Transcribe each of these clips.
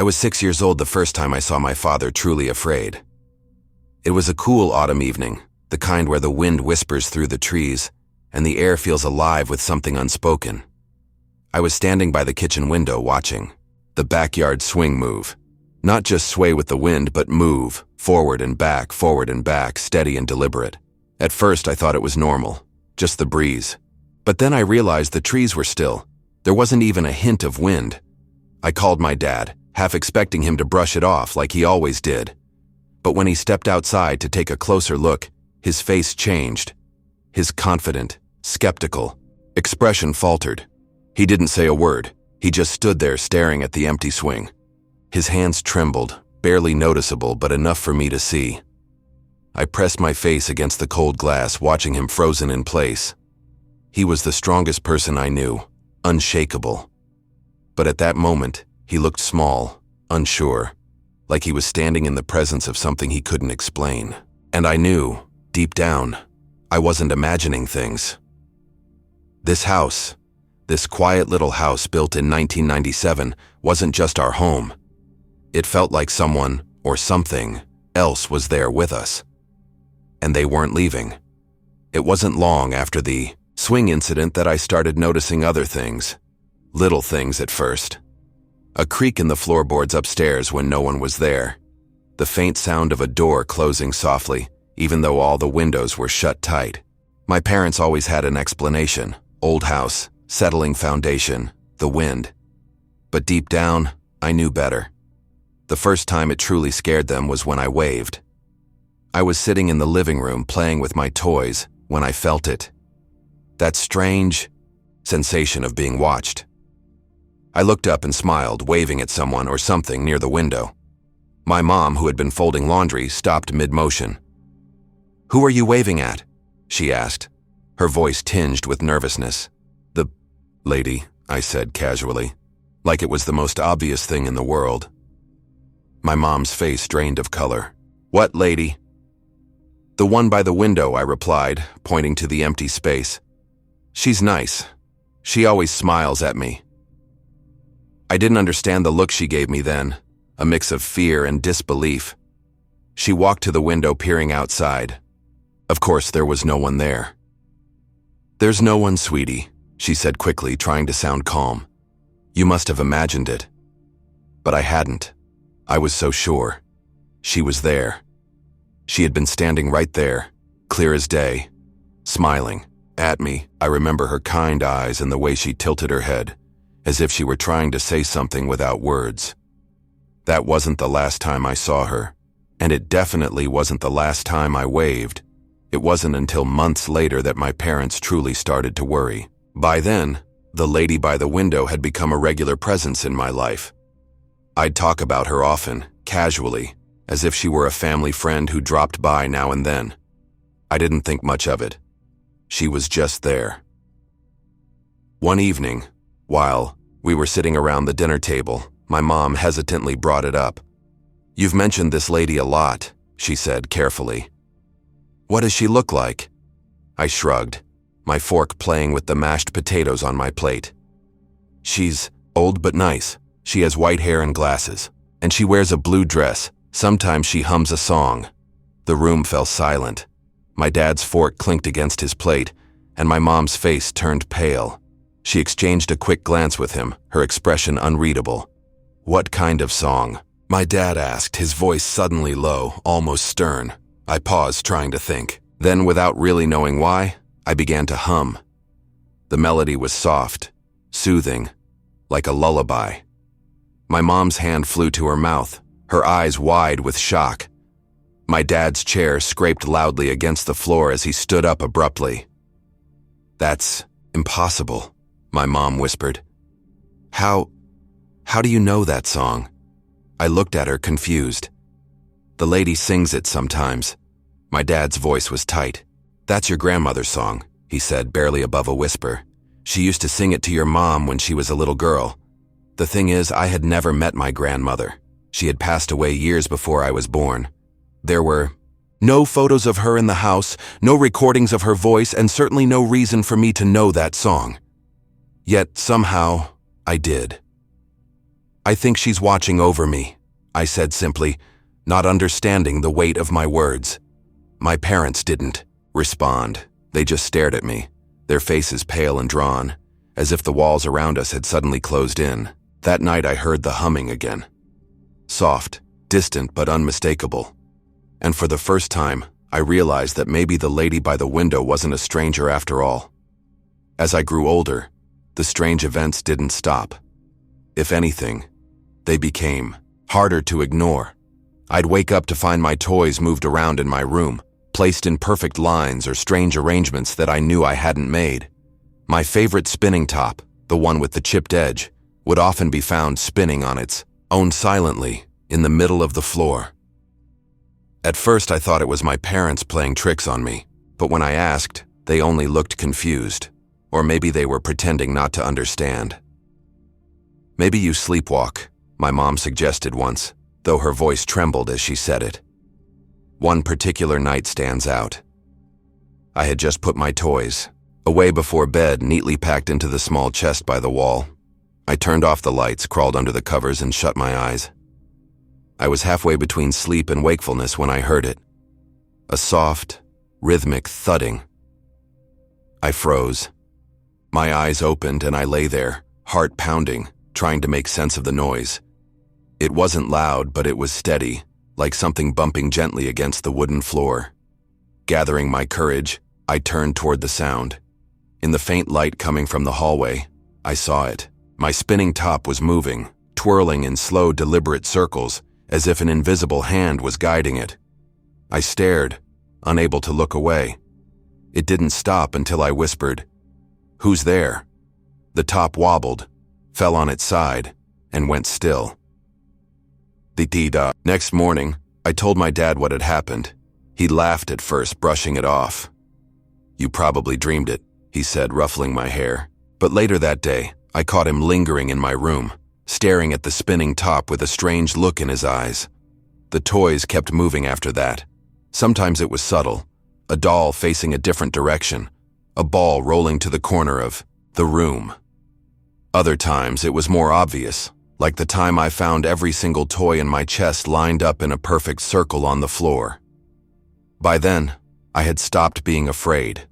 was 6 years old the first time I saw my father truly afraid. It was a cool autumn evening, the kind where the wind whispers through the trees and the air feels alive with something unspoken. I was standing by the kitchen window watching the backyard swing move. Not just sway with the wind, but move, forward and back, steady and deliberate. At first I thought it was normal, just the breeze. But then I realized the trees were still. There wasn't even a hint of wind. I called my dad, half expecting him to brush it off like he always did. But when he stepped outside to take a closer look, his face changed. His confident, skeptical expression faltered. He didn't say a word. He just stood there staring at the empty swing. His hands trembled, barely noticeable, but enough for me to see. I pressed my face against the cold glass, watching him frozen in place. He was the strongest person I knew, unshakable. But at that moment, he looked small, unsure, like he was standing in the presence of something he couldn't explain. And I knew, deep down, I wasn't imagining things. This house, this quiet little house built in 1997, wasn't just our home. It felt like someone, or something, else was there with us. And they weren't leaving. It wasn't long after the swing incident that I started noticing other things. Little things at first. A creak in the floorboards upstairs when no one was there. The faint sound of a door closing softly, even though all the windows were shut tight. My parents always had an explanation. Old house, settling foundation, the wind. But deep down, I knew better. The first time it truly scared them was when I waved. I was sitting in the living room playing with my toys when I felt it. That strange sensation of being watched. I looked up and smiled, waving at someone or something near the window. My mom, who had been folding laundry, stopped mid-motion. "Who are you waving at?" she asked, her voice tinged with nervousness. "The lady," I said casually, like it was the most obvious thing in the world. My mom's face drained of color. "What lady?" "The one by the window," I replied, pointing to the empty space. "She's nice. She always smiles at me." I didn't understand the look she gave me then, a mix of fear and disbelief. She walked to the window, peering outside. Of course, there was no one there. "There's no one, sweetie," she said quickly, trying to sound calm. "You must have imagined it." But I hadn't. I was so sure. She was there. She had been standing right there, clear as day, smiling at me. I remember her kind eyes and the way she tilted her head, as if she were trying to say something without words. That wasn't the last time I saw her, and it definitely wasn't the last time I waved. It wasn't until months later that my parents truly started to worry. By then, the lady by the window had become a regular presence in my life. I'd talk about her often, casually, as if she were a family friend who dropped by now and then. I didn't think much of it. She was just there. One evening, while we were sitting around the dinner table, my mom hesitantly brought it up. "You've mentioned this lady a lot," she said carefully. "What does she look like?" I shrugged, my fork playing with the mashed potatoes on my plate. "She's old but nice. She has white hair and glasses, and she wears a blue dress. Sometimes she hums a song." The room fell silent. My dad's fork clinked against his plate, and my mom's face turned pale. She exchanged a quick glance with him, her expression unreadable. "What kind of song?" my dad asked, his voice suddenly low, almost stern. I paused, trying to think. Then, without really knowing why, I began to hum. The melody was soft, soothing, like a lullaby. My mom's hand flew to her mouth, her eyes wide with shock. My dad's chair scraped loudly against the floor as he stood up abruptly. "That's impossible," my mom whispered. How do you know that song?" I looked at her, confused. "The lady sings it sometimes." My dad's voice was tight. "That's your grandmother's song," he said, barely above a whisper. "She used to sing it to your mom when she was a little girl. The thing is, I had never met my grandmother. She had passed away years before I was born. There were no photos of her in the house, no recordings of her voice, and certainly no reason for me to know that song. Yet somehow, I did. "I think she's watching over me," I said simply, not understanding the weight of my words. My parents didn't respond. They just stared at me, their faces pale and drawn, as if the walls around us had suddenly closed in. That night I heard the humming again. Soft, distant but unmistakable. And for the first time, I realized that maybe the lady by the window wasn't a stranger after all. As I grew older, the strange events didn't stop. If anything, they became harder to ignore. I'd wake up to find my toys moved around in my room, placed in perfect lines or strange arrangements that I knew I hadn't made. My favorite spinning top, the one with the chipped edge, would often be found spinning on its own silently in the middle of the floor. At first I thought it was my parents playing tricks on me, but when I asked, they only looked confused, or maybe they were pretending not to understand. "Maybe you sleepwalk," my mom suggested once, though her voice trembled as she said it. One particular night stands out. I had just put my toys away before bed, neatly packed into the small chest by the wall. I turned off the lights, crawled under the covers, and shut my eyes. I was halfway between sleep and wakefulness when I heard it. A soft, rhythmic thudding. I froze. My eyes opened and I lay there, heart pounding, trying to make sense of the noise. It wasn't loud, but it was steady, like something bumping gently against the wooden floor. Gathering my courage, I turned toward the sound. In the faint light coming from the hallway, I saw it. My spinning top was moving, twirling in slow, deliberate circles, as if an invisible hand was guiding it. I stared, unable to look away. It didn't stop until I whispered, "Who's there?" The top wobbled, fell on its side, and went still. Next morning, I told my dad what had happened. He laughed at first, brushing it off. "You probably dreamed it," he said, ruffling my hair. But later that day, I caught him lingering in my room, staring at the spinning top with a strange look in his eyes. The toys kept moving after that. Sometimes it was subtle, a doll facing a different direction, a ball rolling to the corner of the room. Other times it was more obvious, like the time I found every single toy in my chest lined up in a perfect circle on the floor. By then, I had stopped being afraid.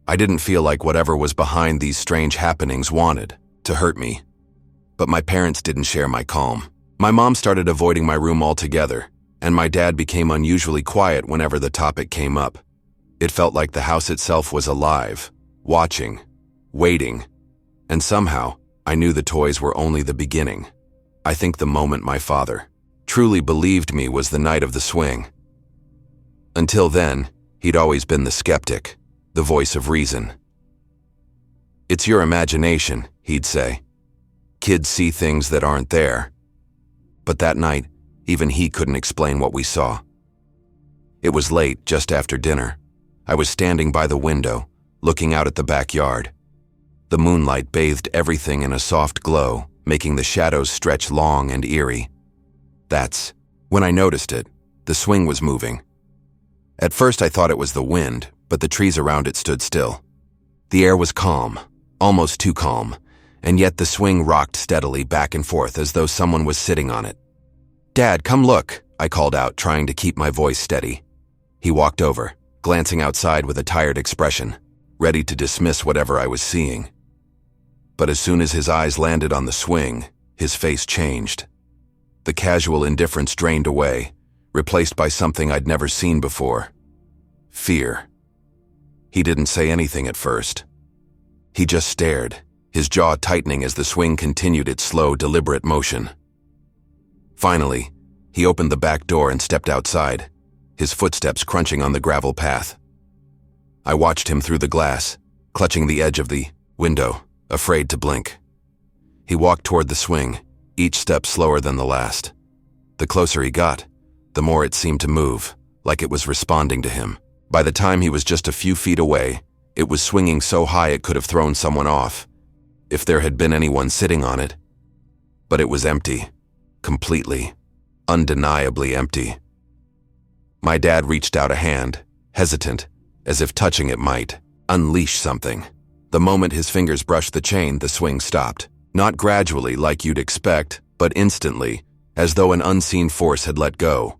I didn't feel like whatever was behind these strange happenings wanted to hurt me. But my parents didn't share my calm. My mom started avoiding my room altogether, and my dad became unusually quiet whenever the topic came up. It felt like the house itself was alive, watching, waiting, and somehow, I knew the toys were only the beginning. I think the moment my father truly believed me was the night of the swing. Until then, he'd always been the skeptic, the voice of reason. "It's your imagination," he'd say. "Kids see things that aren't there." But that night, even he couldn't explain what we saw. It was late, just after dinner. I was standing by the window, looking out at the backyard. The moonlight bathed everything in a soft glow, making the shadows stretch long and eerie. That's when I noticed it. The swing was moving. At first I thought it was the wind, but the trees around it stood still. The air was calm, almost too calm, and yet the swing rocked steadily back and forth as though someone was sitting on it. "Dad, come look," I called out, trying to keep my voice steady. He walked over, glancing outside with a tired expression, ready to dismiss whatever I was seeing. But as soon as his eyes landed on the swing, his face changed. The casual indifference drained away, replaced by something I'd never seen before. Fear. He didn't say anything at first. He just stared, his jaw tightening as the swing continued its slow, deliberate motion. Finally, he opened the back door and stepped outside, his footsteps crunching on the gravel path. I watched him through the glass, clutching the edge of the window, afraid to blink. He walked toward the swing, each step slower than the last. The closer he got, the more it seemed to move, like it was responding to him. By the time he was just a few feet away, it was swinging so high it could have thrown someone off, if there had been anyone sitting on it. But it was empty, completely, undeniably empty. My dad reached out a hand, hesitant, as if touching it might unleash something. The moment his fingers brushed the chain, the swing stopped. Not gradually like you'd expect, but instantly, as though an unseen force had let go.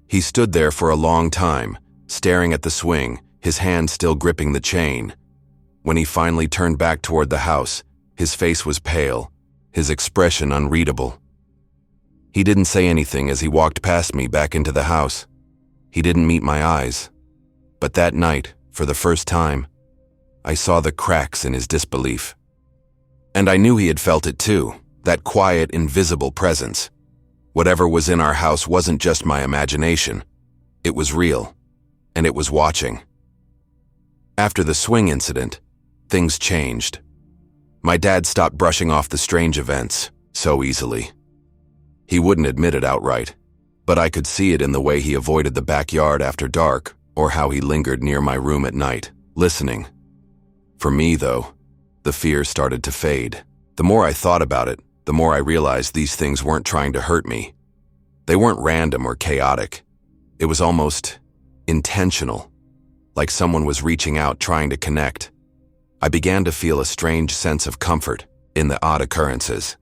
He stood there for a long time, staring at the swing, his hand still gripping the chain. When he finally turned back toward the house, his face was pale, his expression unreadable. He didn't say anything as he walked past me back into the house. He didn't meet my eyes. But that night, for the first time, I saw the cracks in his disbelief. And I knew he had felt it too, that quiet, invisible presence. Whatever was in our house wasn't just my imagination. It was real, and it was watching. After the swing incident, things changed. My dad stopped brushing off the strange events so easily. He wouldn't admit it outright, but I could see it in the way he avoided the backyard after dark or how he lingered near my room at night, listening. For me, though, the fear started to fade. The more I thought about it, the more I realized these things weren't trying to hurt me. They weren't random or chaotic. It was almost intentional, like someone was reaching out trying to connect. I began to feel a strange sense of comfort in the odd occurrences.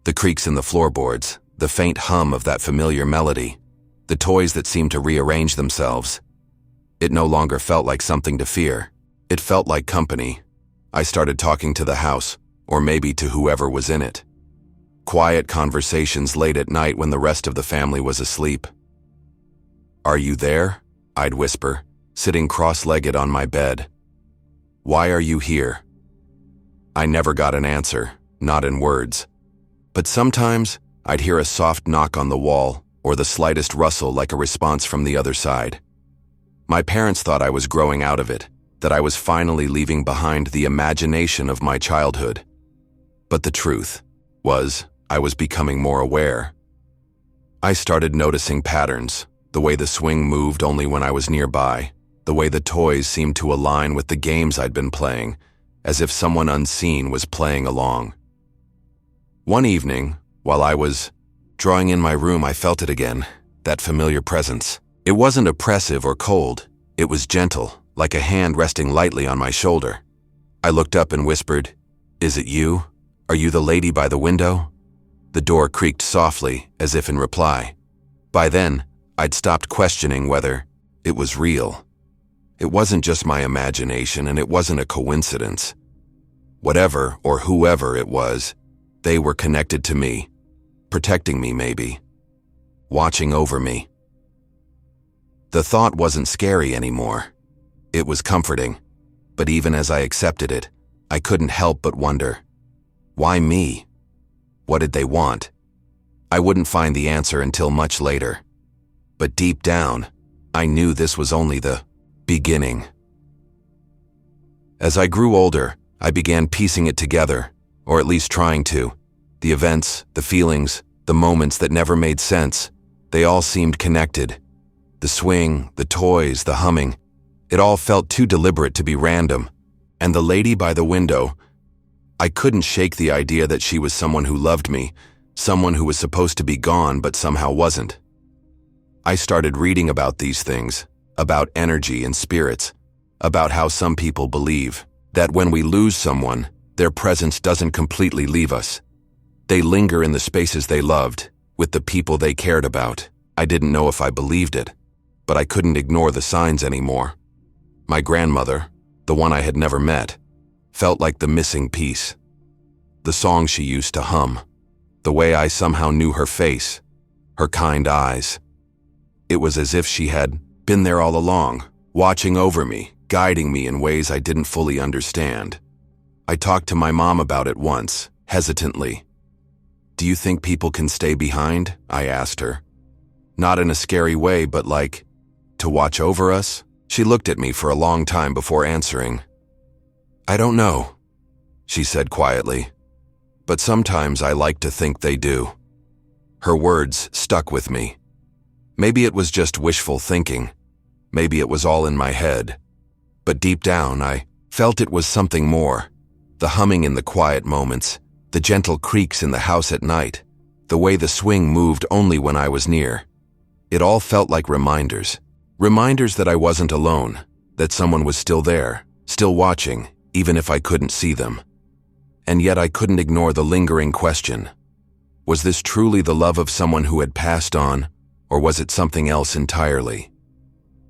The creaks in the floorboards, the faint hum of that familiar melody, the toys that seemed to rearrange themselves. It no longer felt like something to fear. It felt like company. I started talking to the house, or maybe to whoever was in it. Quiet conversations late at night when the rest of the family was asleep. "Are you there?" I'd whisper, sitting cross-legged on my bed. "Why are you here?" I never got an answer, not in words. But sometimes I'd hear a soft knock on the wall or the slightest rustle like a response from the other side. My parents thought I was growing out of it, that I was finally leaving behind the imagination of my childhood. But the truth was, I was becoming more aware. I started noticing patterns, the way the swing moved only when I was nearby, the way the toys seemed to align with the games I'd been playing, as if someone unseen was playing along. One evening, while I was drawing in my room, I felt it again, that familiar presence. It wasn't oppressive or cold. It was gentle, like a hand resting lightly on my shoulder. I looked up and whispered, "Is it you? Are you the lady by the window?" The door creaked softly, as if in reply. By then, I'd stopped questioning whether it was real. It wasn't just my imagination, and it wasn't a coincidence. Whatever or whoever it was, they were connected to me, protecting me maybe, watching over me. The thought wasn't scary anymore. It was comforting, but even as I accepted it, I couldn't help but wonder, why me? What did they want? I wouldn't find the answer until much later. But deep down, I knew this was only the beginning. As I grew older, I began piecing it together, or at least trying to. The events, the feelings, the moments that never made sense, they all seemed connected. The swing, the toys, the humming, it all felt too deliberate to be random. And the lady by the window, I couldn't shake the idea that she was someone who loved me, someone who was supposed to be gone but somehow wasn't. I started reading about these things, about energy and spirits, about how some people believe that when we lose someone, their presence doesn't completely leave us. They linger in the spaces they loved, with the people they cared about. I didn't know if I believed it, but I couldn't ignore the signs anymore. My grandmother, the one I had never met, felt like the missing piece. The song she used to hum, the way I somehow knew her face, her kind eyes. It was as if she had been there all along, watching over me, guiding me in ways I didn't fully understand. I talked to my mom about it once, hesitantly. "Do you think people can stay behind?" I asked her. Not in a scary way, but like, to watch over us? She looked at me for a long time before answering. "I don't know," she said quietly, "but sometimes I like to think they do." Her words stuck with me. Maybe it was just wishful thinking. Maybe it was all in my head. But deep down, I felt it was something more. The humming in the quiet moments, the gentle creaks in the house at night, the way the swing moved only when I was near. It all felt like reminders. Reminders that I wasn't alone, that someone was still there, still watching, even if I couldn't see them. And yet I couldn't ignore the lingering question. Was this truly the love of someone who had passed on, or was it something else entirely?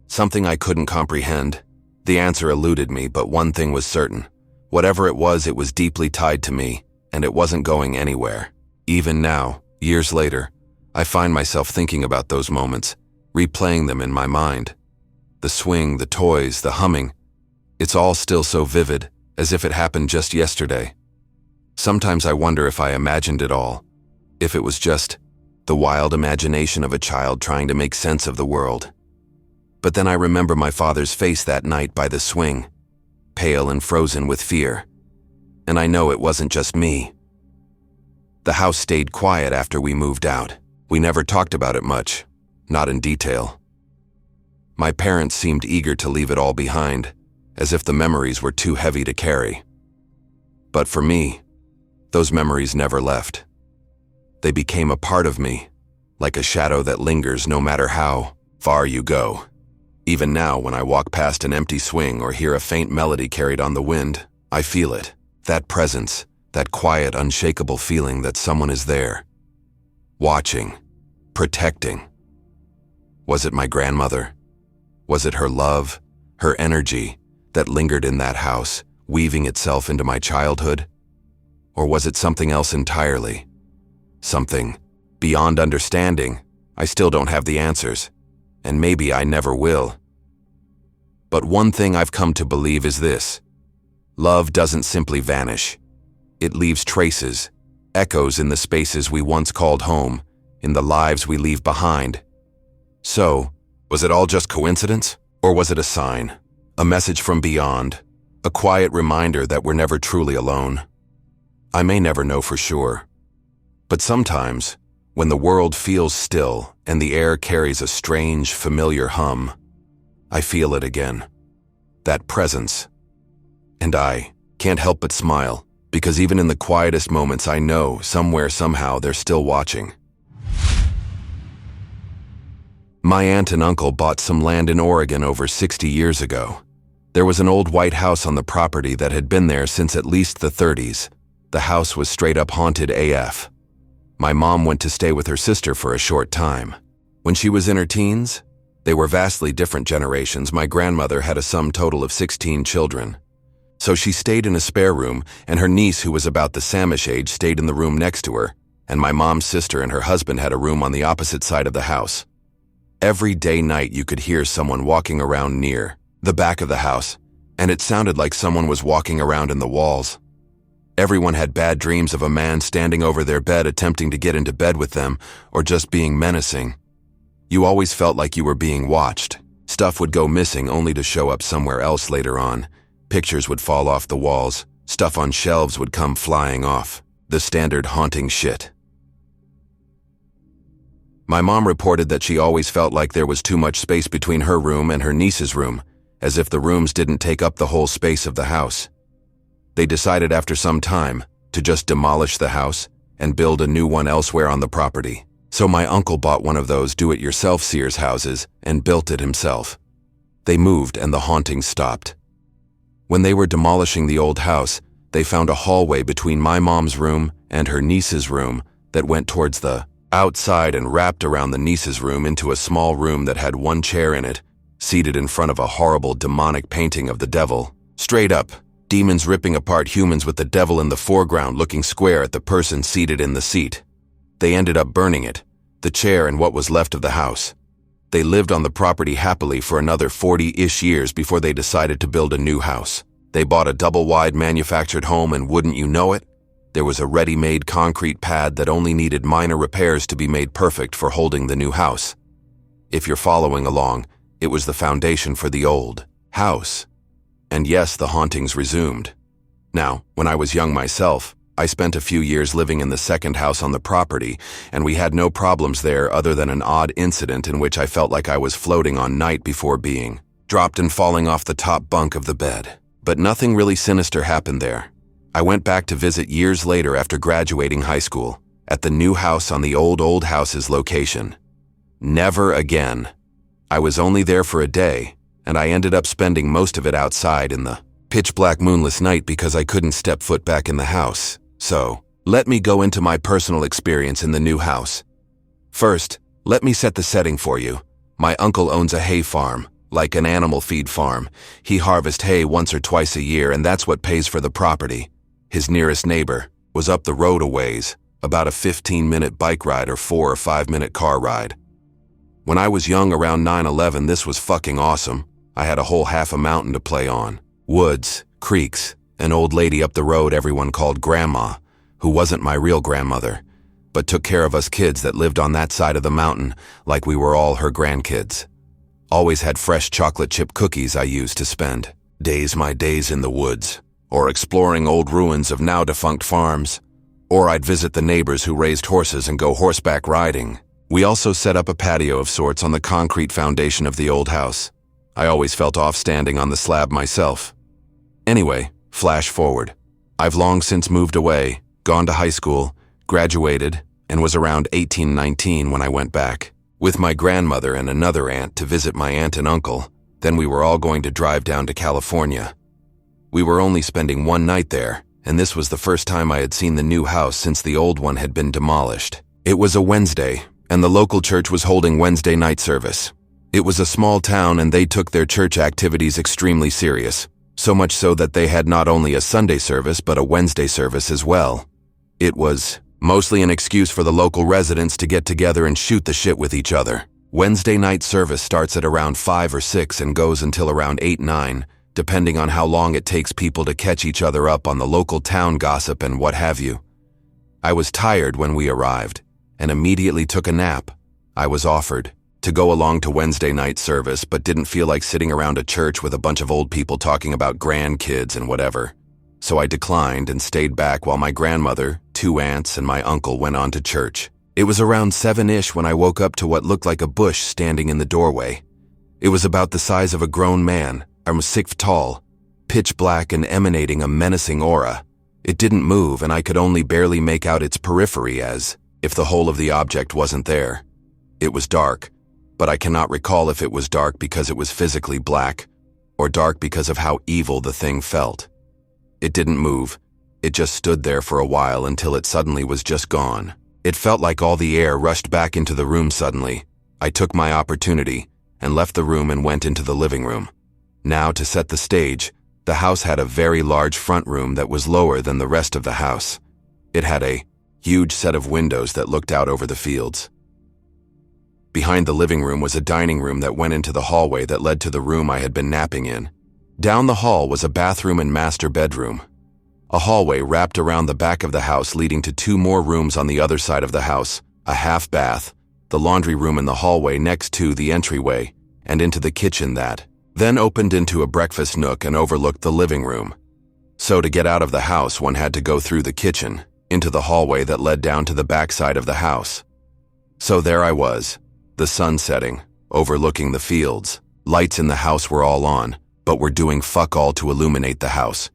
Something I couldn't comprehend. The answer eluded me, but one thing was certain. Whatever it was deeply tied to me, and it wasn't going anywhere. Even now, years later, I find myself thinking about those moments, replaying them in my mind. The swing, the toys, the humming. It's all still so vivid, as if it happened just yesterday. Sometimes I wonder if I imagined it all, if it was just the wild imagination of a child trying to make sense of the world. But then I remember my father's face that night by the swing, pale and frozen with fear. And I know it wasn't just me. The house stayed quiet after we moved out. We never talked about it much, not in detail. My parents seemed eager to leave it all behind, as if the memories were too heavy to carry. But for me, those memories never left. They became a part of me, like a shadow that lingers no matter how far you go. Even now, when I walk past an empty swing or hear a faint melody carried on the wind, I feel it. That presence, that quiet, unshakable feeling that someone is there. Watching, protecting. Was it my grandmother? Was it her love, her energy, that lingered in that house, weaving itself into my childhood? Or was it something else entirely? Something beyond understanding. I still don't have the answers, and maybe I never will. But one thing I've come to believe is this: love doesn't simply vanish. It leaves traces, echoes in the spaces we once called home, in the lives we leave behind. So, was it all just coincidence? Or was it a sign? A message from beyond? A quiet reminder that we're never truly alone? I may never know for sure. But sometimes, when the world feels still and the air carries a strange, familiar hum, I feel it again. That presence. And I can't help but smile, because even in the quietest moments I know, somewhere, somehow, they're still watching. My aunt and uncle bought some land in Oregon over 60 years ago. There was an old white house on the property that had been there since at least the 30s. The house was straight up haunted AF. My mom went to stay with her sister for a short time. When she was in her teens, they were vastly different generations. My grandmother had a sum total of 16 children. So she stayed in a spare room, and her niece, who was about the Samish age, stayed in the room next to her, and my mom's sister and her husband had a room on the opposite side of the house. Every day night you could hear someone walking around near the back of the house, and it sounded like someone was walking around in the walls. Everyone had bad dreams of a man standing over their bed attempting to get into bed with them, or just being menacing. You always felt like you were being watched. Stuff would go missing only to show up somewhere else later on. Pictures would fall off the walls, stuff on shelves would come flying off. The standard haunting shit. My mom reported that she always felt like there was too much space between her room and her niece's room, as if the rooms didn't take up the whole space of the house. They decided after some time to just demolish the house and build a new one elsewhere on the property. So my uncle bought one of those do-it-yourself Sears houses and built it himself. They moved and the haunting stopped. When they were demolishing the old house, they found a hallway between my mom's room and her niece's room that went towards the outside and wrapped around the niece's room into a small room that had one chair in it, seated in front of a horrible demonic painting of the devil. Straight up, demons ripping apart humans with the devil in the foreground looking square at the person seated in the seat. They ended up burning it, the chair and what was left of the house. They lived on the property happily for another 40-ish years before they decided to build a new house. They bought a double-wide manufactured home, and wouldn't you know it, there was a ready-made concrete pad that only needed minor repairs to be made perfect for holding the new house. If you're following along, it was the foundation for the old house. And yes, the hauntings resumed. Now, when I was young myself, I spent a few years living in the second house on the property, and we had no problems there other than an odd incident in which I felt like I was floating on night before being dropped and falling off the top bunk of the bed. But nothing really sinister happened there. I went back to visit years later after graduating high school, at the new house on the old house's location. Never again. I was only there for a day, and I ended up spending most of it outside in the pitch-black moonless night because I couldn't step foot back in the house. So, Let me go into my personal experience in the new house. First, let me set the setting for you. My uncle owns a hay farm, like an animal feed farm. He harvests hay once or twice a year, and that's what pays for the property. His nearest neighbor was up the road a ways, about a 15-minute bike ride or 4 or 5-minute car ride. When I was young, around 9/11, this was fucking awesome. I had a whole half a mountain to play on. Woods, creeks, an old lady up the road everyone called Grandma, who wasn't my real grandmother, but took care of us kids that lived on that side of the mountain like we were all her grandkids. Always had fresh chocolate chip cookies I used to spend my days in the woods, or exploring old ruins of now-defunct farms, or I'd visit the neighbors who raised horses and go horseback riding. We also set up a patio of sorts on the concrete foundation of the old house. I always felt off standing on the slab myself. Anyway, flash forward. I've long since moved away, gone to high school, graduated, and was around 18-19 when I went back, with my grandmother and another aunt to visit my aunt and uncle. Then we were all going to drive down to California. We were only spending one night there, and this was the first time I had seen the new house since the old one had been demolished. It was a Wednesday, and the local church was holding Wednesday night service. It was a small town, and they took their church activities extremely serious, so much so that they had not only a Sunday service but a Wednesday service as well. It was mostly an excuse for the local residents to get together and shoot the shit with each other. Wednesday night service starts at around 5 or 6 and goes until around 8-9, depending on how long it takes people to catch each other up on the local town gossip and what have you. I was tired when we arrived, and immediately took a nap. I was offered to go along to Wednesday night service, but didn't feel like sitting around a church with a bunch of old people talking about grandkids and whatever. So I declined and stayed back while my grandmother, 2 aunts, and my uncle went on to church. It was around 7-ish when I woke up to what looked like a bush standing in the doorway. It was about the size of a grown man, 6 feet tall, pitch black and emanating a menacing aura. It didn't move, and I could only barely make out its periphery, as if the whole of the object wasn't there. It was dark, but I cannot recall if it was dark because it was physically black, or dark because of how evil the thing felt. It didn't move. It just stood there for a while until it suddenly was just gone. It felt like all the air rushed back into the room suddenly. I took my opportunity and left the room and went into the living room. Now, to set the stage, the house had a very large front room that was lower than the rest of the house. It had a huge set of windows that looked out over the fields. Behind the living room was a dining room that went into the hallway that led to the room I had been napping in. Down the hall was a bathroom and master bedroom. A hallway wrapped around the back of the house leading to 2 more rooms on the other side of the house, a half bath, the laundry room in the hallway next to the entryway, and into the kitchen that then opened into a breakfast nook and overlooked the living room. So to get out of the house, one had to go through the kitchen, into the hallway that led down to the back side of the house. So there I was, the sun setting, overlooking the fields. Lights in the house were all on, but were doing fuck all to illuminate the house.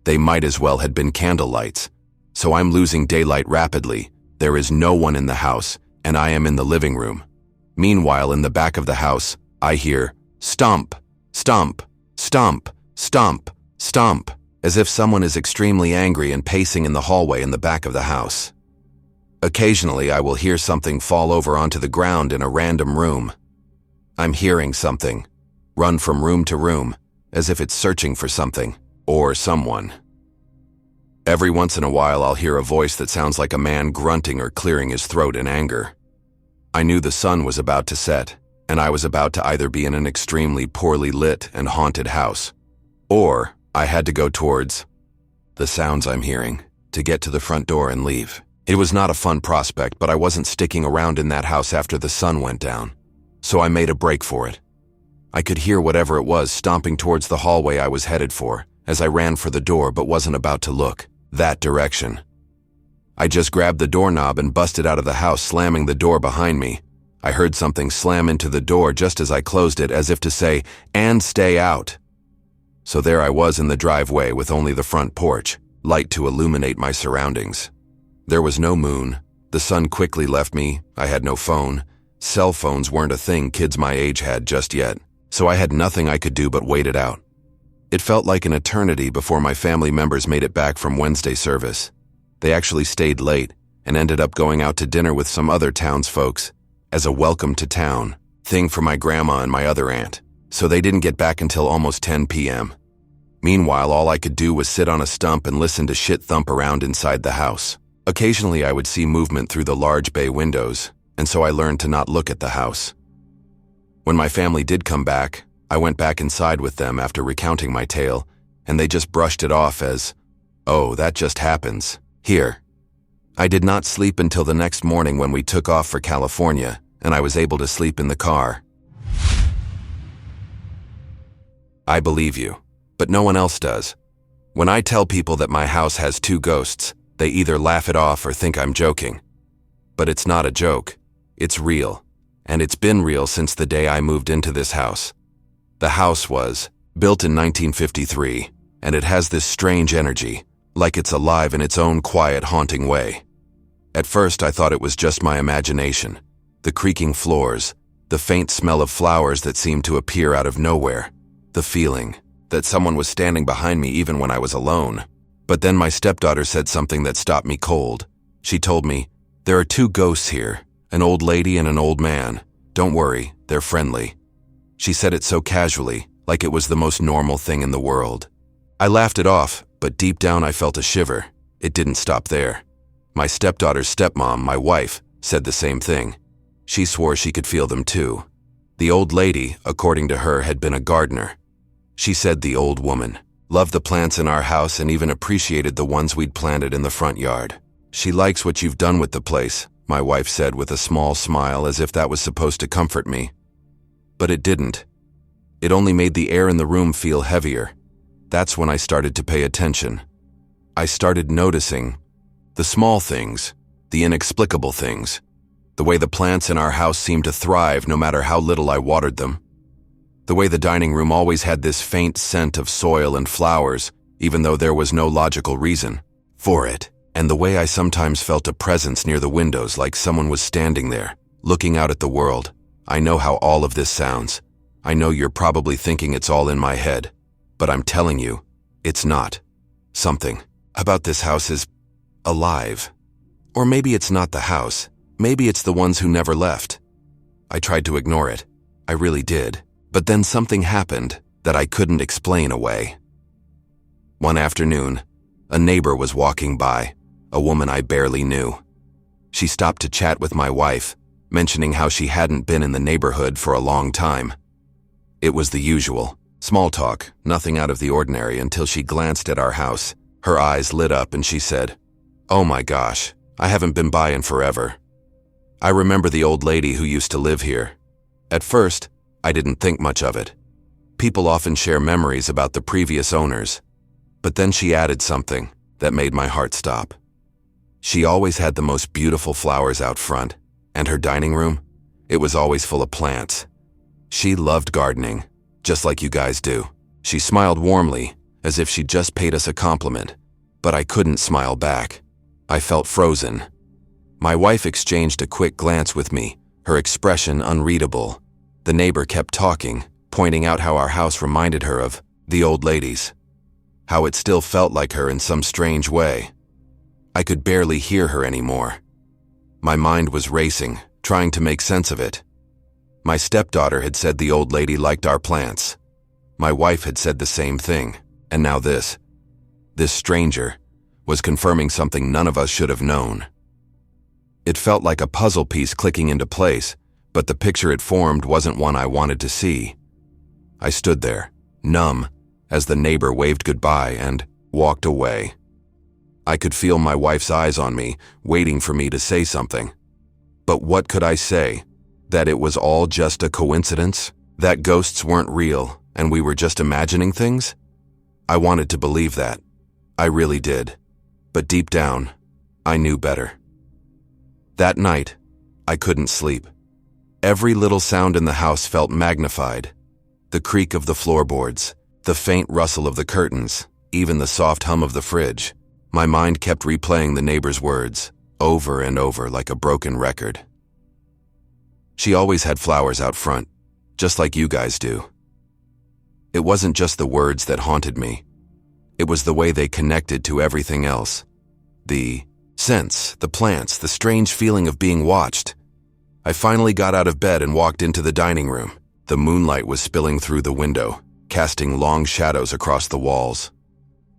They might as well had been candle lights. So I'm losing daylight rapidly. There is no one in the house, and I am in the living room. Meanwhile, in the back of the house, I hear stomp, stomp, stomp, stomp, stomp, as if someone is extremely angry and pacing in the hallway in the back of the house. Occasionally, I will hear something fall over onto the ground in a random room. I'm hearing something run from room to room, as if it's searching for something or someone. Every once in a while, I'll hear a voice that sounds like a man grunting or clearing his throat in anger. I knew the sun was about to set, and I was about to either be in an extremely poorly lit and haunted house, or I had to go towards the sounds I'm hearing to get to the front door and leave. It was not a fun prospect, but I wasn't sticking around in that house after the sun went down, so I made a break for it. I could hear whatever it was stomping towards the hallway I was headed for as I ran for the door but wasn't about to look that direction. I just grabbed the doorknob and busted out of the house, slamming the door behind me. I heard something slam into the door just as I closed it, as if to say, "And stay out." So there I was in the driveway with only the front porch, light to illuminate my surroundings. There was no moon. The sun quickly left me. I had no phone. Cell phones weren't a thing kids my age had just yet, so I had nothing I could do but wait it out. It felt like an eternity before my family members made it back from Wednesday service. They actually stayed late and ended up going out to dinner with some other townsfolks as a welcome to town thing for my grandma and my other aunt, so they didn't get back until almost 10 p.m. Meanwhile, all I could do was sit on a stump and listen to shit thump around inside the house. Occasionally, I would see movement through the large bay windows, and so I learned to not look at the house. When my family did come back, I went back inside with them after recounting my tale, and they just brushed it off as, "Oh, that just happens here." I did not sleep until the next morning when we took off for California, and I was able to sleep in the car. I believe you, but no one else does. When I tell people that my house has 2 ghosts, they either laugh it off or think I'm joking. But it's not a joke. It's real. And it's been real since the day I moved into this house. The house was built in 1953, and it has this strange energy, like it's alive in its own quiet, haunting way. At first, I thought it was just my imagination. The creaking floors, the faint smell of flowers that seemed to appear out of nowhere, the feeling that someone was standing behind me even when I was alone. But then my stepdaughter said something that stopped me cold. She told me, "There are 2 ghosts here, an old lady and an old man. Don't worry, they're friendly." She said it so casually, like it was the most normal thing in the world. I laughed it off, but deep down I felt a shiver. It didn't stop there. My stepdaughter's stepmom, my wife, said the same thing. She swore she could feel them too. The old lady, according to her, had been a gardener. She said the old woman loved the plants in our house and even appreciated the ones we'd planted in the front yard. "She likes what you've done with the place," my wife said with a small smile, as if that was supposed to comfort me. But it didn't. It only made the air in the room feel heavier. That's when I started to pay attention. I started noticing the small things, the inexplicable things, the way the plants in our house seemed to thrive no matter how little I watered them. The way the dining room always had this faint scent of soil and flowers, even though there was no logical reason for it. And the way I sometimes felt a presence near the windows, like someone was standing there, looking out at the world. I know how all of this sounds. I know you're probably thinking it's all in my head, but I'm telling you, it's not. Something about this house is alive. Or maybe it's not the house. Maybe it's the ones who never left. I tried to ignore it. I really did. But then something happened that I couldn't explain away. One afternoon, a neighbor was walking by, a woman I barely knew. She stopped to chat with my wife, mentioning how she hadn't been in the neighborhood for a long time. It was the usual, small talk, nothing out of the ordinary, until she glanced at our house. Her eyes lit up and she said, "Oh my gosh, I haven't been by in forever. I remember the old lady who used to live here." At first, I didn't think much of it. People often share memories about the previous owners. But then she added something that made my heart stop. She always had the most beautiful flowers out front, and her dining room, it was always full of plants. She loved gardening, just like you guys do. She smiled warmly, as if she'd just paid us a compliment, but I couldn't smile back. I felt frozen. My wife exchanged a quick glance with me, her expression unreadable. The neighbor kept talking, pointing out how our house reminded her of the old lady's, how it still felt like her in some strange way. I could barely hear her anymore. My mind was racing, trying to make sense of it. My stepdaughter had said the old lady liked our plants. My wife had said the same thing, and now this stranger, was confirming something none of us should have known. It felt like a puzzle piece clicking into place, but the picture it formed wasn't one I wanted to see. I stood there, numb, as the neighbor waved goodbye and walked away. I could feel my wife's eyes on me, waiting for me to say something. But what could I say? That it was all just a coincidence? That ghosts weren't real, and we were just imagining things? I wanted to believe that. I really did. But deep down, I knew better. That night, I couldn't sleep. Every little sound in the house felt magnified. The creak of the floorboards, the faint rustle of the curtains, even the soft hum of the fridge. My mind kept replaying the neighbor's words, over and over like a broken record. She always had flowers out front, just like you guys do. It wasn't just the words that haunted me. It was the way they connected to everything else. The scents, the plants, the strange feeling of being watched. I finally got out of bed and walked into the dining room. The moonlight was spilling through the window, casting long shadows across the walls.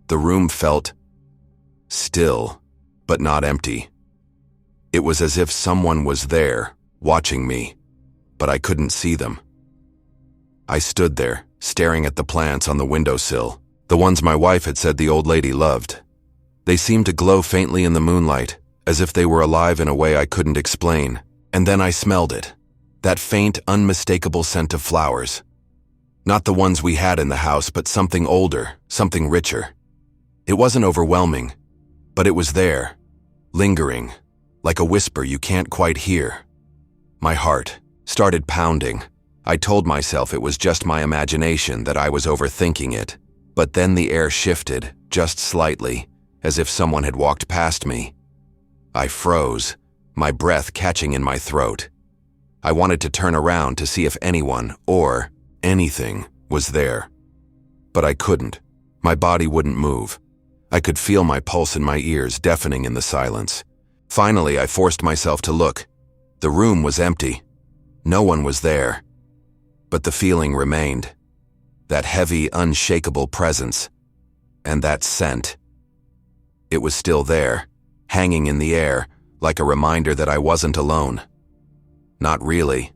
The room felt still, but not empty. It was as if someone was there, watching me, but I couldn't see them. I stood there, staring at the plants on the windowsill, the ones my wife had said the old lady loved. They seemed to glow faintly in the moonlight, as if they were alive in a way I couldn't explain. And then I smelled it. That faint, unmistakable scent of flowers. Not the ones we had in the house, but something older, something richer. It wasn't overwhelming, but it was there, lingering, like a whisper you can't quite hear. My heart started pounding. I told myself it was just my imagination, that I was overthinking it. But then the air shifted, just slightly, as if someone had walked past me. I froze, my breath catching in my throat. I wanted to turn around to see if anyone, or anything, was there. But I couldn't. My body wouldn't move. I could feel my pulse in my ears, deafening in the silence. Finally, I forced myself to look. The room was empty. No one was there. But the feeling remained. That heavy, unshakable presence. And that scent. It was still there, hanging in the air, like a reminder that I wasn't alone. Not really.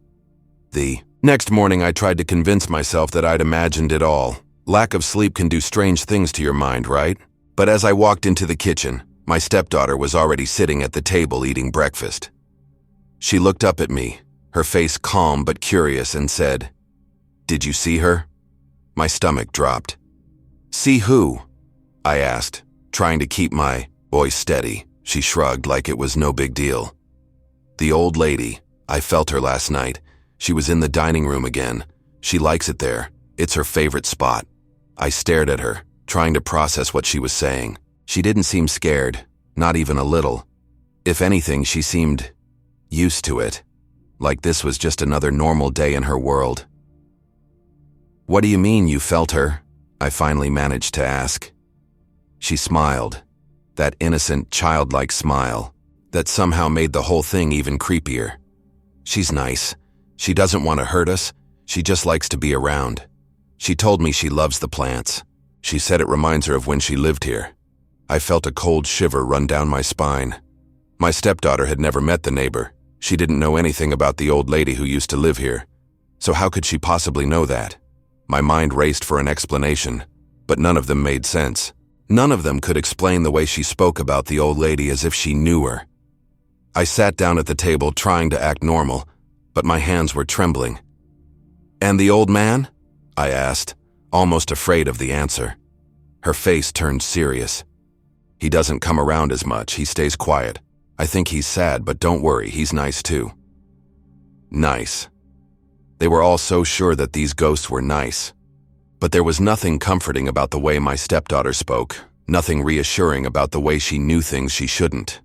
The next morning I tried to convince myself that I'd imagined it all. Lack of sleep can do strange things to your mind, right? But as I walked into the kitchen, my stepdaughter was already sitting at the table eating breakfast. She looked up at me, her face calm but curious, and said, "Did you see her?" My stomach dropped. "See who?" I asked, trying to keep my voice steady. She shrugged like it was no big deal. "The old lady. I felt her last night. She was in the dining room again. She likes it there. It's her favorite spot." I stared at her, trying to process what she was saying. She didn't seem scared, not even a little. If anything, she seemed used to it, like this was just another normal day in her world. "What do you mean you felt her?" I finally managed to ask. She smiled, that innocent, childlike smile that somehow made the whole thing even creepier. "She's nice. She doesn't want to hurt us. She just likes to be around. She told me she loves the plants. She said it reminds her of when she lived here." I felt a cold shiver run down my spine. My stepdaughter had never met the neighbor. She didn't know anything about the old lady who used to live here. So how could she possibly know that? My mind raced for an explanation, but none of them made sense. None of them could explain the way she spoke about the old lady as if she knew her. I sat down at the table trying to act normal, but my hands were trembling. "And the old man?" I asked, almost afraid of the answer. Her face turned serious. "He doesn't come around as much. He stays quiet. I think he's sad, but don't worry, he's nice too." Nice. They were all so sure that these ghosts were nice. But there was nothing comforting about the way my stepdaughter spoke, nothing reassuring about the way she knew things she shouldn't.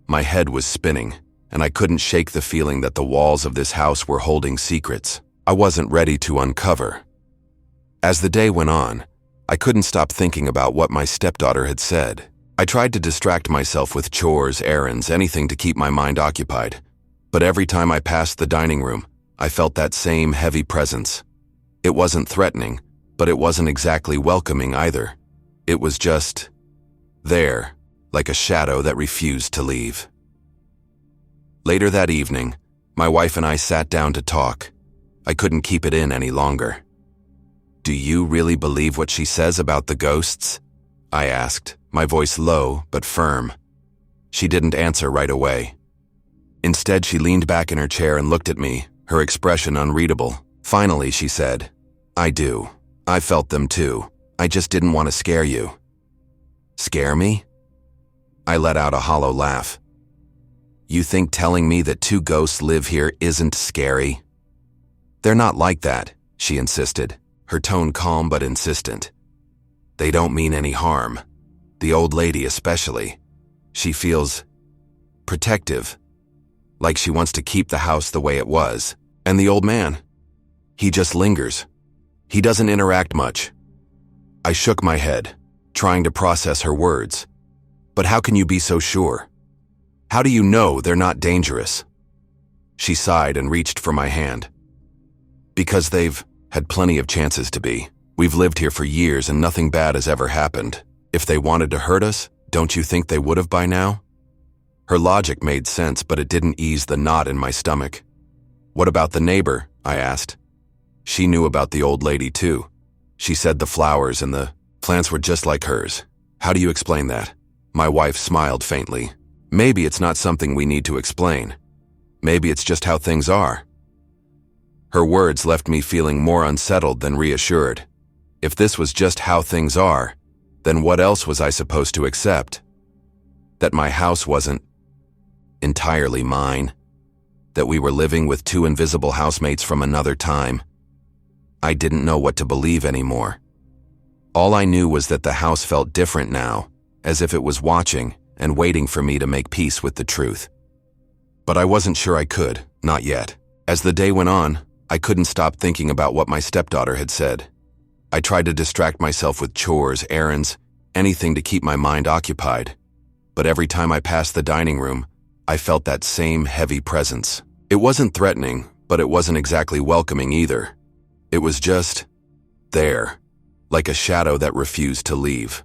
My head was spinning, and I couldn't shake the feeling that the walls of this house were holding secrets I wasn't ready to uncover. As the day went on, I couldn't stop thinking about what my stepdaughter had said. I tried to distract myself with chores, errands, anything to keep my mind occupied. But every time I passed the dining room, I felt that same heavy presence. It wasn't threatening, but it wasn't exactly welcoming either. It was just there, like a shadow that refused to leave. Later that evening, my wife and I sat down to talk. I couldn't keep it in any longer. "Do you really believe what she says about the ghosts?" I asked, my voice low but firm. She didn't answer right away. Instead, she leaned back in her chair and looked at me, her expression unreadable. Finally, she said, "I do. I felt them too. I just didn't want to scare you." "Scare me?" I let out a hollow laugh. "You think telling me that two ghosts live here isn't scary?" "They're not like that," she insisted, her tone calm but insistent. "They don't mean any harm. The old lady especially. She feels protective, like she wants to keep the house the way it was. And the old man, he just lingers. He doesn't interact much." I shook my head, trying to process her words. But how can you be so sure? How do you know they're not dangerous? She sighed and reached for my hand. Because they've had plenty of chances to be. We've lived here for years and nothing bad has ever happened. If they wanted to hurt us, don't you think they would have by now? Her logic made sense, but it didn't ease the knot in my stomach. What about the neighbor? I asked. She knew about the old lady too. She said the flowers and the plants were just like hers. How do you explain that? My wife smiled faintly. Maybe it's not something we need to explain. Maybe it's just how things are. Her words left me feeling more unsettled than reassured. If this was just how things are, then what else was I supposed to accept? That my house wasn't entirely mine? That we were living with two invisible housemates from another time? I didn't know what to believe anymore. All I knew was that the house felt different now, as if it was watching and waiting for me to make peace with the truth. But I wasn't sure I could, not yet. As the day went on, I couldn't stop thinking about what my stepdaughter had said. I tried to distract myself with chores, errands, anything to keep my mind occupied. But every time I passed the dining room, I felt that same heavy presence. It wasn't threatening, but it wasn't exactly welcoming either. It was just there, like a shadow that refused to leave.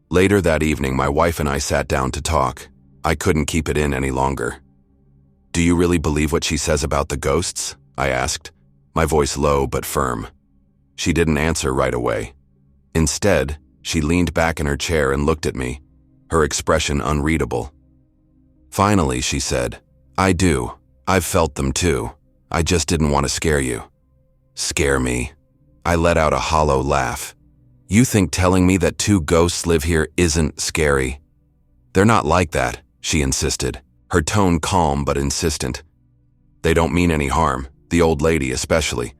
Later that evening, my wife and I sat down to talk. I couldn't keep it in any longer. Do you really believe what she says about the ghosts? I asked, my voice low but firm. She didn't answer right away. Instead, she leaned back in her chair and looked at me, her expression unreadable. Finally, she said, I do. I've felt them too. I just didn't want to scare you. Scare me? I let out a hollow laugh. You think telling me that two ghosts live here isn't scary? They're not like that, she insisted, her tone calm but insistent. They don't mean any harm, the old lady especially.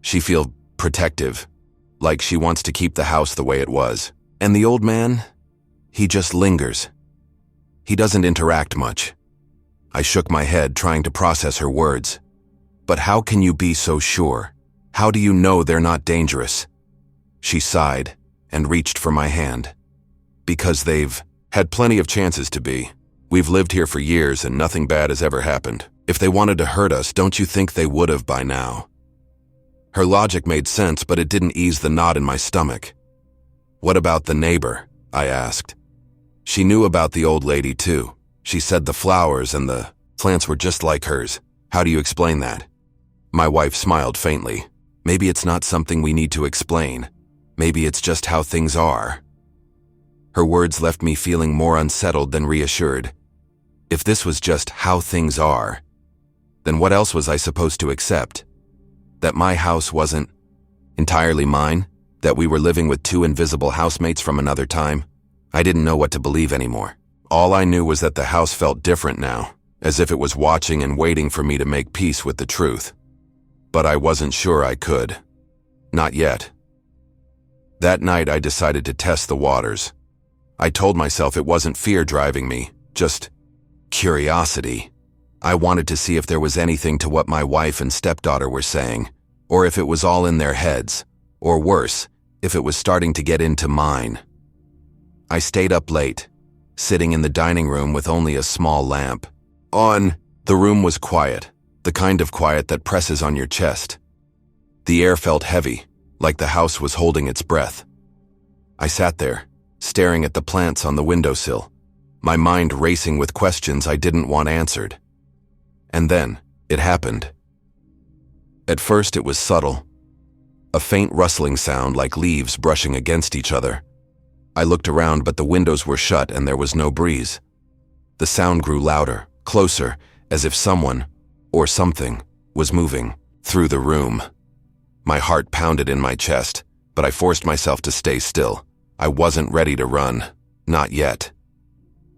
She feels protective, like she wants to keep the house the way it was. And the old man? He just lingers. He doesn't interact much. I shook my head, trying to process her words. But how can you be so sure? How do you know they're not dangerous? She sighed and reached for my hand. Because they've had plenty of chances to be. We've lived here for years and nothing bad has ever happened. If they wanted to hurt us, don't you think they would have by now? Her logic made sense, but it didn't ease the knot in my stomach. What about the neighbor? I asked. She knew about the old lady too. She said the flowers and the plants were just like hers. How do you explain that? My wife smiled faintly. Maybe it's not something we need to explain. Maybe it's just how things are. Her words left me feeling more unsettled than reassured. If this was just how things are, then what else was I supposed to accept? That my house wasn't entirely mine? That we were living with two invisible housemates from another time? I didn't know what to believe anymore. All I knew was that the house felt different now, as if it was watching and waiting for me to make peace with the truth. But I wasn't sure I could. Not yet. That night I decided to test the waters. I told myself it wasn't fear driving me, just curiosity. I wanted to see if there was anything to what my wife and stepdaughter were saying, or if it was all in their heads, or worse, if it was starting to get into mine. I stayed up late, sitting in the dining room with only a small lamp on. The room was quiet, the kind of quiet that presses on your chest. The air felt heavy, like the house was holding its breath. I sat there, staring at the plants on the windowsill, my mind racing with questions I didn't want answered. And then, it happened. At first it was subtle, a faint rustling sound like leaves brushing against each other. I looked around, but the windows were shut and there was no breeze. The sound grew louder, closer, as if someone, or something, was moving through the room. My heart pounded in my chest, but I forced myself to stay still. I wasn't ready to run, not yet.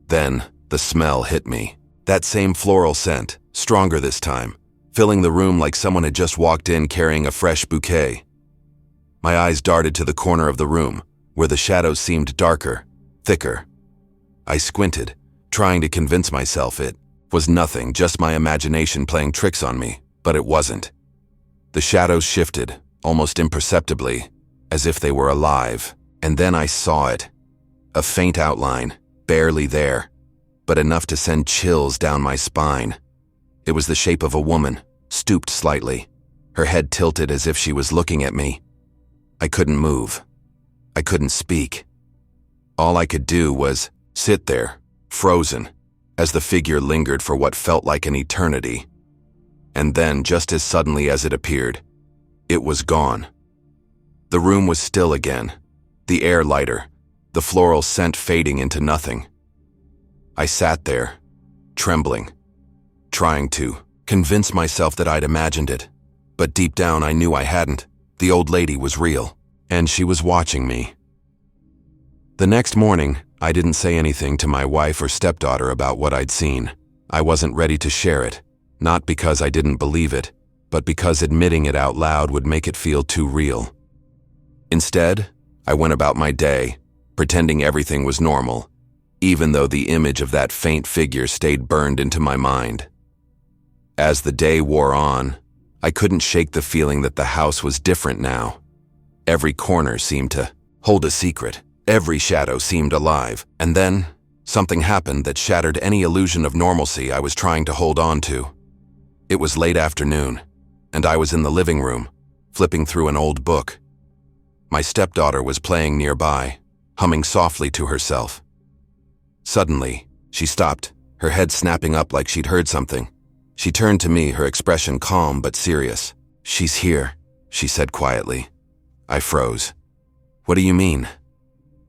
Then, the smell hit me. That same floral scent, stronger this time, filling the room like someone had just walked in carrying a fresh bouquet. My eyes darted to the corner of the room, where the shadows seemed darker, thicker. I squinted, trying to convince myself it was nothing, just my imagination playing tricks on me, but it wasn't. The shadows shifted, almost imperceptibly, as if they were alive, and then I saw it. A faint outline, barely there, but enough to send chills down my spine. It was the shape of a woman, stooped slightly, her head tilted as if she was looking at me. I couldn't move. I couldn't speak. All I could do was sit there, frozen, as the figure lingered for what felt like an eternity. And then, just as suddenly as it appeared, it was gone. The room was still again, the air lighter, the floral scent fading into nothing. I sat there, trembling, trying to convince myself that I'd imagined it, but deep down I knew I hadn't. The old lady was real, and she was watching me. The next morning, I didn't say anything to my wife or stepdaughter about what I'd seen. I wasn't ready to share it, not because I didn't believe it, but because admitting it out loud would make it feel too real. Instead, I went about my day, pretending everything was normal, even though the image of that faint figure stayed burned into my mind. As the day wore on, I couldn't shake the feeling that the house was different now. Every corner seemed to hold a secret. Every shadow seemed alive. And then, something happened that shattered any illusion of normalcy I was trying to hold on to. It was late afternoon, and I was in the living room, flipping through an old book. My stepdaughter was playing nearby, humming softly to herself. Suddenly, she stopped, her head snapping up like she'd heard something. She turned to me, her expression calm but serious. "She's here," she said quietly. I froze. "What do you mean?"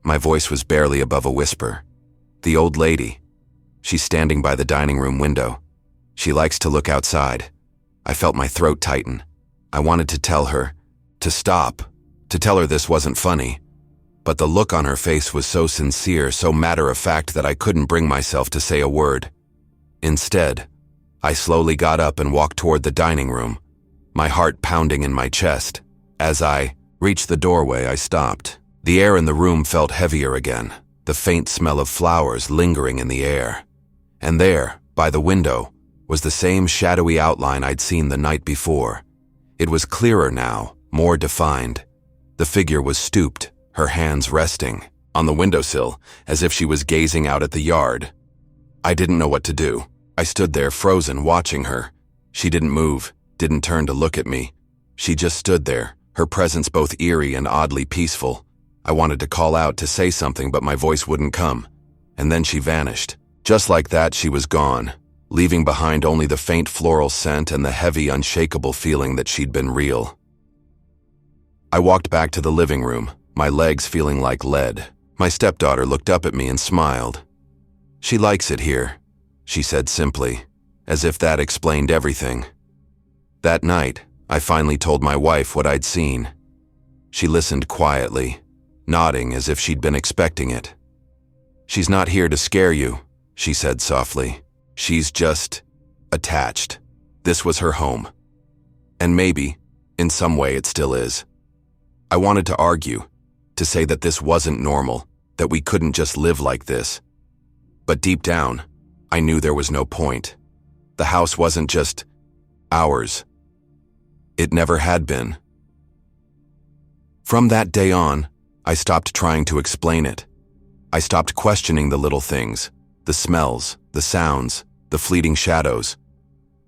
My voice was barely above a whisper. "The old lady. She's standing by the dining room window. She likes to look outside." I felt my throat tighten. I wanted to tell her to stop, to tell her this wasn't funny. But the look on her face was so sincere, so matter-of-fact that I couldn't bring myself to say a word. Instead, I slowly got up and walked toward the dining room, my heart pounding in my chest. As I reached the doorway, I stopped. The air in the room felt heavier again, the faint smell of flowers lingering in the air. And there, by the window, was the same shadowy outline I'd seen the night before. It was clearer now, more defined. The figure was stooped, her hands resting on the windowsill, as if she was gazing out at the yard. I didn't know what to do. I stood there frozen, watching her. She didn't move, didn't turn to look at me. She just stood there, her presence both eerie and oddly peaceful. I wanted to call out, to say something, but my voice wouldn't come. And then she vanished. Just like that, she was gone, leaving behind only the faint floral scent and the heavy, unshakable feeling that she'd been real. I walked back to the living room, my legs feeling like lead. My stepdaughter looked up at me and smiled. "She likes it here," she said simply, as if that explained everything. That night, I finally told my wife what I'd seen. She listened quietly, nodding as if she'd been expecting it. "She's not here to scare you," she said softly. "She's just attached. This was her home. And maybe, in some way, it still is." I wanted to argue, to say that this wasn't normal, that we couldn't just live like this. But deep down, I knew there was no point. The house wasn't just ours. It never had been. From that day on, I stopped trying to explain it. I stopped questioning the little things, the smells, the sounds, the fleeting shadows.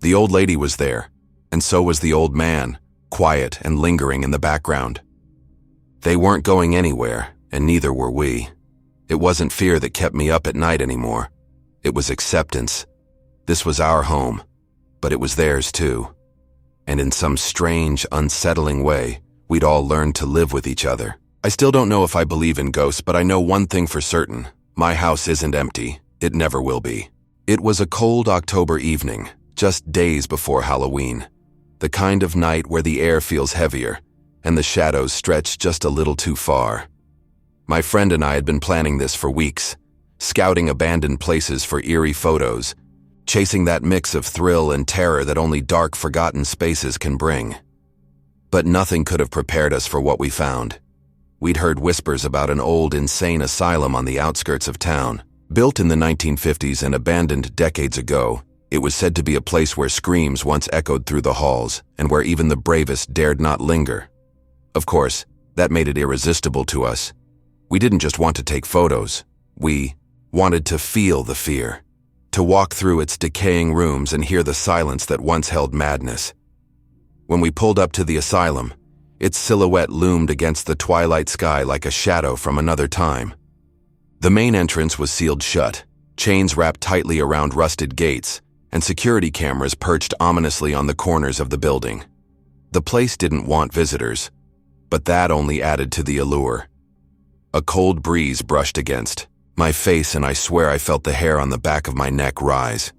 The old lady was there, and so was the old man, quiet and lingering in the background. They weren't going anywhere, and neither were we. It wasn't fear that kept me up at night anymore. It was acceptance. This was our home, but it was theirs too. And in some strange, unsettling way, we'd all learned to live with each other. I still don't know if I believe in ghosts, but I know one thing for certain. My house isn't empty. It never will be. It was a cold October evening, just days before Halloween. The kind of night where the air feels heavier, and the shadows stretch just a little too far. My friend and I had been planning this for weeks, scouting abandoned places for eerie photos, chasing that mix of thrill and terror that only dark, forgotten spaces can bring. But nothing could have prepared us for what we found. We'd heard whispers about an old, insane asylum on the outskirts of town. Built in the 1950s and abandoned decades ago, it was said to be a place where screams once echoed through the halls and where even the bravest dared not linger. Of course, that made it irresistible to us. We didn't just want to take photos. We wanted to feel the fear, to walk through its decaying rooms and hear the silence that once held madness. When we pulled up to the asylum, its silhouette loomed against the twilight sky like a shadow from another time. The main entrance was sealed shut, chains wrapped tightly around rusted gates, and security cameras perched ominously on the corners of the building. The place didn't want visitors, but that only added to the allure. A cold breeze brushed against my face, and I swear I felt the hair on the back of my neck rise.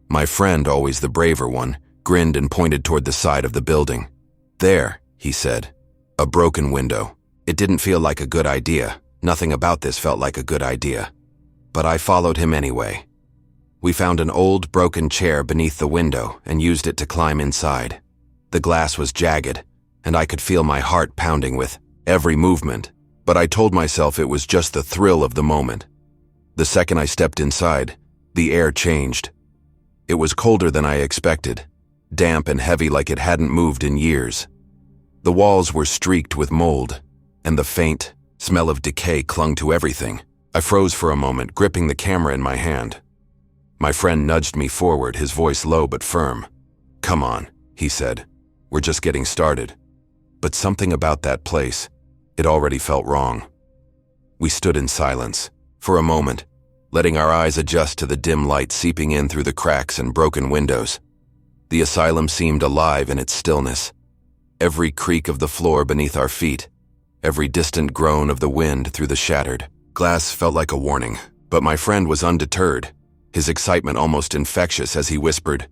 My friend, always the braver one, grinned and pointed toward the side of the building. "There," he said. "A broken window." It didn't feel like a good idea. Nothing about this felt like a good idea. But I followed him anyway. We found an old, broken chair beneath the window and used it to climb inside. The glass was jagged, and I could feel my heart pounding with every movement, but I told myself it was just the thrill of the moment. The second I stepped inside, the air changed. It was colder than I expected, damp and heavy like it hadn't moved in years. The walls were streaked with mold, and the faint smell of decay clung to everything. I froze for a moment, gripping the camera in my hand. My friend nudged me forward, his voice low but firm. "Come on," he said. "We're just getting started." But something about that place, it already felt wrong. We stood in silence, for a moment, letting our eyes adjust to the dim light seeping in through the cracks and broken windows. The asylum seemed alive in its stillness. Every creak of the floor beneath our feet, every distant groan of the wind through the shattered glass felt like a warning. But my friend was undeterred, his excitement almost infectious as he whispered,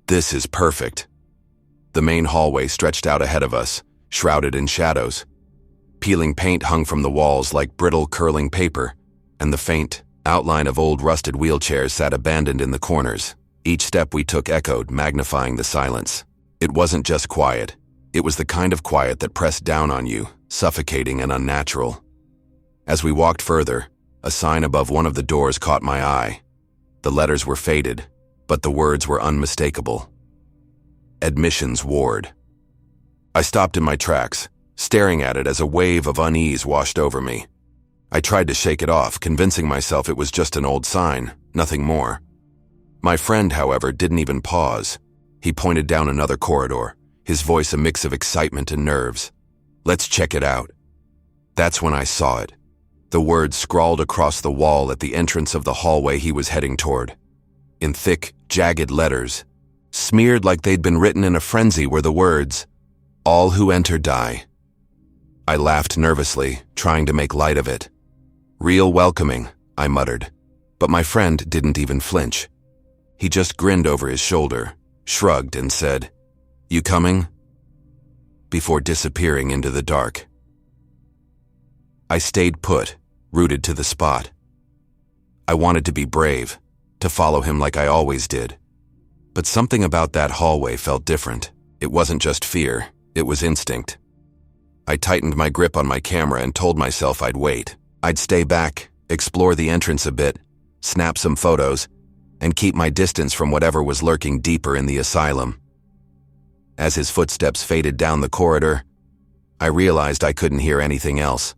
"This is perfect." The main hallway stretched out ahead of us, shrouded in shadows. Peeling paint hung from the walls like brittle curling paper, and the faint outline of old rusted wheelchairs sat abandoned in the corners. Each step we took echoed, magnifying the silence. It wasn't just quiet. It was the kind of quiet that pressed down on you, suffocating and unnatural. As we walked further, a sign above one of the doors caught my eye. The letters were faded, but the words were unmistakable. Admissions Ward. I stopped in my tracks, staring at it as a wave of unease washed over me. I tried to shake it off, convincing myself it was just an old sign, nothing more. My friend, however, didn't even pause. He pointed down another corridor, his voice a mix of excitement and nerves. "Let's check it out." That's when I saw it. The words scrawled across the wall at the entrance of the hallway he was heading toward. In thick, jagged letters, smeared like they'd been written in a frenzy, were the words, "All who enter die." I laughed nervously, trying to make light of it. "Real welcoming," I muttered, but my friend didn't even flinch. He just grinned over his shoulder, shrugged, and said, "You coming?" before disappearing into the dark. I stayed put, rooted to the spot. I wanted to be brave, to follow him like I always did. But something about that hallway felt different. It wasn't just fear, it was instinct. I tightened my grip on my camera and told myself I'd wait. I'd stay back, explore the entrance a bit, snap some photos, and keep my distance from whatever was lurking deeper in the asylum. As his footsteps faded down the corridor, I realized I couldn't hear anything else.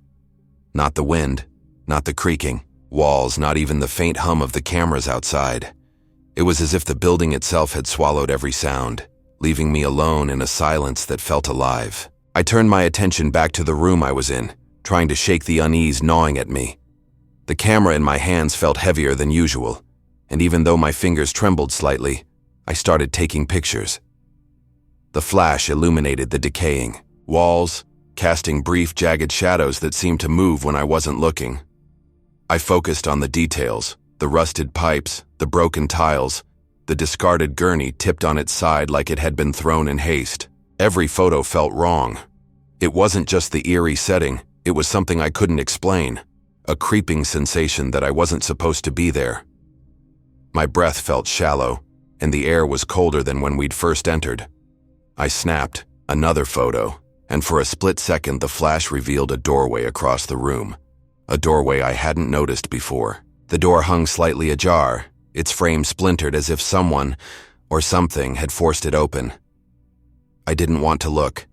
Not the wind, not the creaking walls, not even the faint hum of the cameras outside. It was as if the building itself had swallowed every sound, leaving me alone in a silence that felt alive. I turned my attention back to the room I was in, trying to shake the unease gnawing at me. The camera in my hands felt heavier than usual, and even though my fingers trembled slightly, I started taking pictures. The flash illuminated the decaying walls, casting brief, jagged shadows that seemed to move when I wasn't looking. I focused on the details, the rusted pipes, the broken tiles, the discarded gurney tipped on its side like it had been thrown in haste. Every photo felt wrong. It wasn't just the eerie setting, it was something I couldn't explain, a creeping sensation that I wasn't supposed to be there. My breath felt shallow, and the air was colder than when we'd first entered. I snapped another photo, and for a split second the flash revealed a doorway across the room. A doorway I hadn't noticed before. The door hung slightly ajar, its frame splintered as if someone or something had forced it open. I didn't want to look.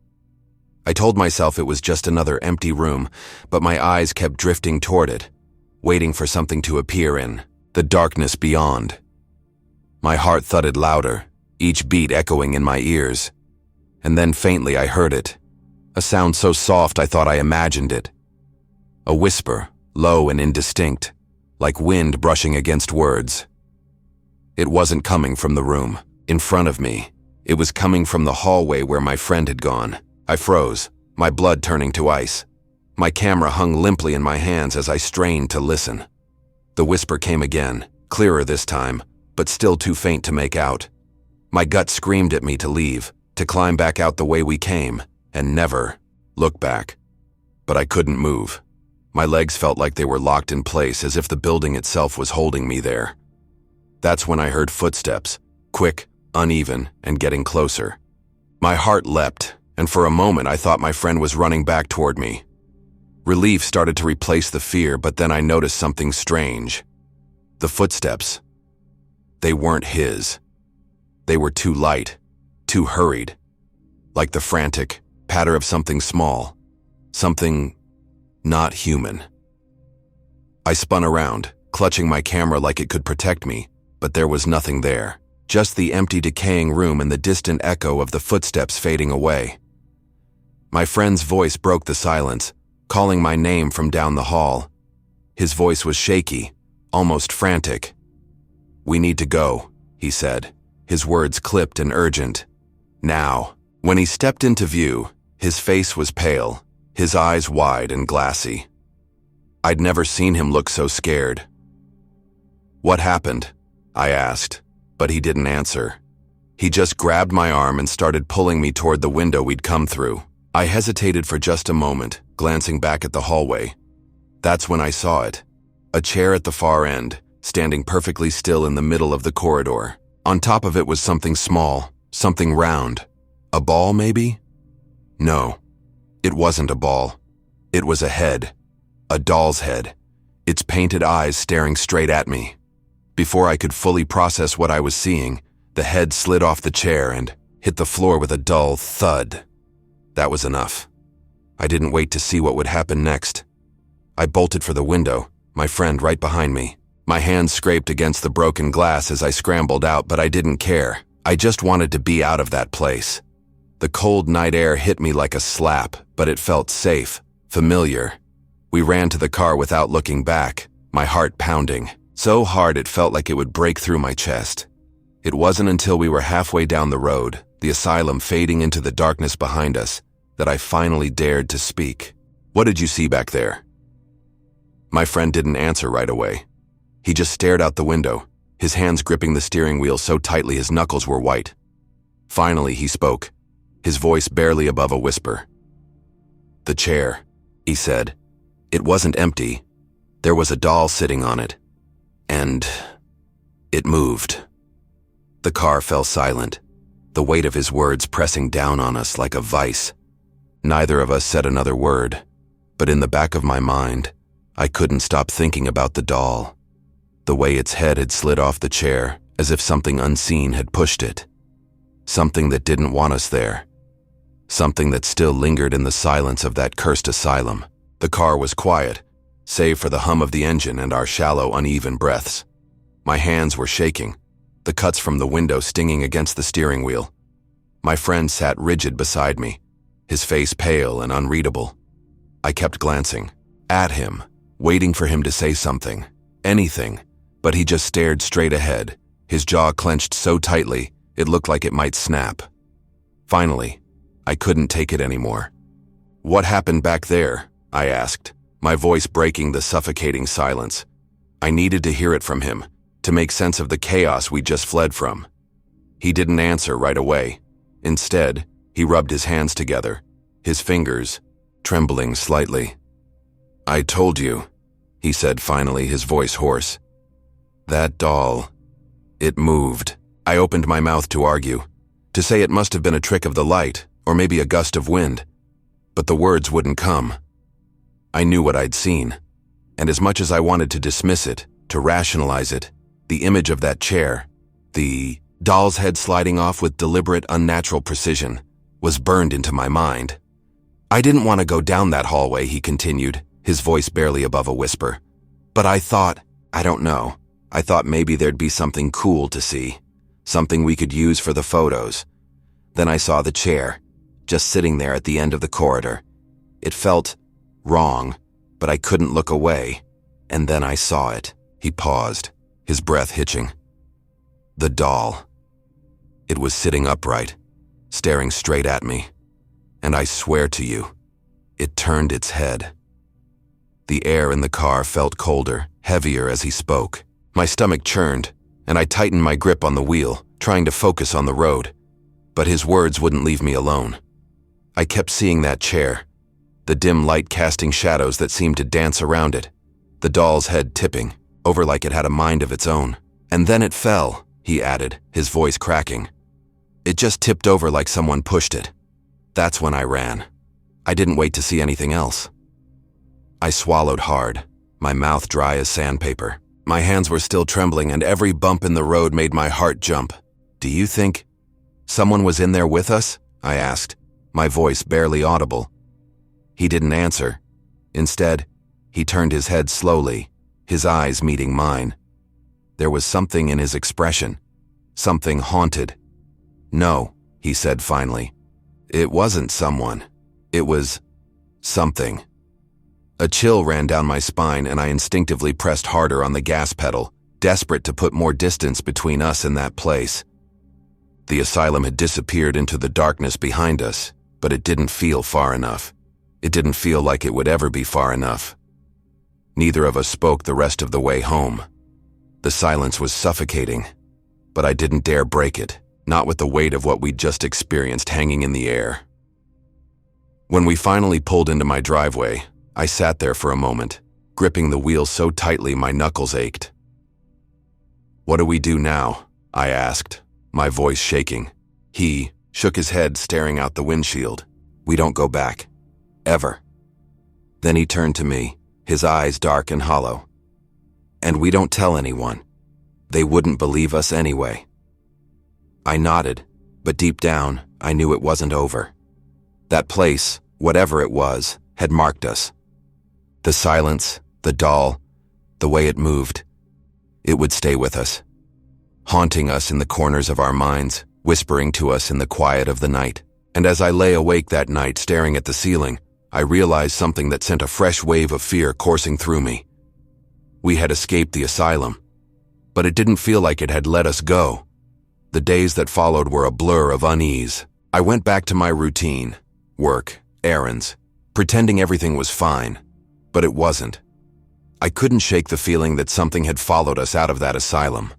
I told myself it was just another empty room, but my eyes kept drifting toward it. waiting for something to appear in the darkness beyond. My heart thudded louder, each beat echoing in my ears. And then faintly I heard it, a sound so soft I thought I imagined it. A whisper, low and indistinct, like wind brushing against words. It wasn't coming from the room in front of me. It was coming from the hallway where my friend had gone. I froze, my blood turning to ice. My camera hung limply in my hands as I strained to listen. The whisper came again, clearer this time, but still too faint to make out. My gut screamed at me to leave, to climb back out the way we came, and never look back. But I couldn't move. My legs felt like they were locked in place, as if the building itself was holding me there. That's when I heard footsteps, quick, uneven, and getting closer. My heart leapt, and for a moment I thought my friend was running back toward me. Relief started to replace the fear, but then I noticed something strange. The footsteps. They weren't his. They were too light, too hurried, like the frantic patter of something small, something not human. I spun around, clutching my camera like it could protect me, but there was nothing there, just the empty, decaying room and the distant echo of the footsteps fading away. My friend's voice broke the silence, calling my name from down the hall. His voice was shaky, almost frantic. "We need to go," he said, his words clipped and urgent. Now. When he stepped into view, his face was pale, his eyes wide and glassy. I'd never seen him look so scared. "What happened?" I asked, but he didn't answer. He just grabbed my arm and started pulling me toward the window we'd come through. I hesitated for just a moment, glancing back at the hallway. That's when I saw it. A chair at the far end, standing perfectly still in the middle of the corridor. On top of it was something small, something round. A ball, maybe? No, it wasn't a ball. It was a head. A doll's head. Its painted eyes staring straight at me. Before I could fully process what I was seeing, the head slid off the chair and hit the floor with a dull thud. That was enough. I didn't wait to see what would happen next. I bolted for the window, my friend right behind me. My hands scraped against the broken glass as I scrambled out, but I didn't care. I just wanted to be out of that place. The cold night air hit me like a slap, but it felt safe, familiar. We ran to the car without looking back, my heart pounding, so hard it felt like it would break through my chest. It wasn't until we were halfway down the road, the asylum fading into the darkness behind us, that I finally dared to speak. "What did you see back there?" My friend didn't answer right away. He just stared out the window, his hands gripping the steering wheel so tightly his knuckles were white. Finally, he spoke, his voice barely above a whisper. "The chair," he said. "It wasn't empty. There was a doll sitting on it. And it moved." The car fell silent, the weight of his words pressing down on us like a vice. Neither of us said another word, but in the back of my mind, I couldn't stop thinking about the doll. The way its head had slid off the chair, as if something unseen had pushed it. Something that didn't want us there. Something that still lingered in the silence of that cursed asylum. The car was quiet, save for the hum of the engine and our shallow, uneven breaths. My hands were shaking, the cuts from the window stinging against the steering wheel. My friend sat rigid beside me, his face pale and unreadable. I kept glancing at him, waiting for him to say something, anything, but he just stared straight ahead, his jaw clenched so tightly it looked like it might snap. Finally, I couldn't take it anymore. "What happened back there?" I asked, my voice breaking the suffocating silence. I needed to hear it from him, to make sense of the chaos we just fled from. He didn't answer right away. Instead, he rubbed his hands together, his fingers trembling slightly. "I told you," he said finally, his voice hoarse. "That doll, it moved." I opened my mouth to argue, to say it must have been a trick of the light, or maybe a gust of wind, but the words wouldn't come. I knew what I'd seen, and as much as I wanted to dismiss it, to rationalize it, the image of that chair, the doll's head sliding off with deliberate, unnatural precision, was burned into my mind. "I didn't want to go down that hallway," he continued, his voice barely above a whisper. But I don't know. I thought maybe there'd be something cool to see, something we could use for the photos. Then I saw the chair, just sitting there at the end of the corridor. It felt wrong, but I couldn't look away. And then I saw it. He paused, his breath hitching. The doll. It was sitting upright, staring straight at me. And I swear to you, it turned its head. The air in the car felt colder, heavier as he spoke. My stomach churned, and I tightened my grip on the wheel, trying to focus on the road. But his words wouldn't leave me alone. I kept seeing that chair, the dim light casting shadows that seemed to dance around it, the doll's head tipping, over like it had a mind of its own. And then it fell, he added, his voice cracking. It just tipped over like someone pushed it. That's when I ran. I didn't wait to see anything else. I swallowed hard, my mouth dry as sandpaper. My hands were still trembling, and every bump in the road made my heart jump. Do you think someone was in there with us? I asked, my voice barely audible. He didn't answer. Instead, he turned his head slowly, his eyes meeting mine. There was something in his expression, something haunted. No, he said finally. It wasn't someone. It was something. A chill ran down my spine, and I instinctively pressed harder on the gas pedal, desperate to put more distance between us and that place. The asylum had disappeared into the darkness behind us, but it didn't feel far enough. It didn't feel like it would ever be far enough. Neither of us spoke the rest of the way home. The silence was suffocating, but I didn't dare break it, not with the weight of what we'd just experienced hanging in the air. When we finally pulled into my driveway, I sat there for a moment, gripping the wheel so tightly my knuckles ached. "What do we do now?" I asked, my voice shaking. He shook his head, staring out the windshield. "We don't go back. Ever." Then he turned to me, his eyes dark and hollow. "And we don't tell anyone. They wouldn't believe us anyway." I nodded, but deep down, I knew it wasn't over. That place, whatever it was, had marked us. The silence, the doll, the way it moved. It would stay with us, haunting us in the corners of our minds, whispering to us in the quiet of the night. And as I lay awake that night staring at the ceiling, I realized something that sent a fresh wave of fear coursing through me. We had escaped the asylum, but it didn't feel like it had let us go. The days that followed were a blur of unease. I went back to my routine, work, errands, pretending everything was fine, but it wasn't. I couldn't shake the feeling that something had followed us out of that asylum.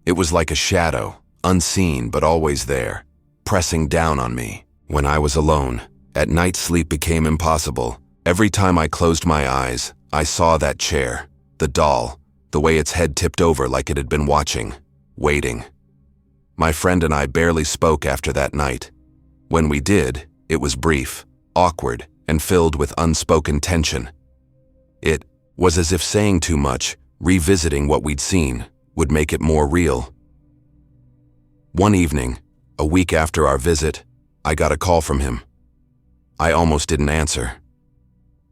It was like a shadow, unseen but always there, pressing down on me. When I was alone, at night sleep became impossible. Every time I closed my eyes, I saw that chair, the doll, the way its head tipped over like it had been watching, waiting. My friend and I barely spoke after that night. When we did, it was brief, awkward, and filled with unspoken tension. It was as if saying too much, revisiting what we'd seen, would make it more real. One evening, a week after our visit, I got a call from him. I almost didn't answer.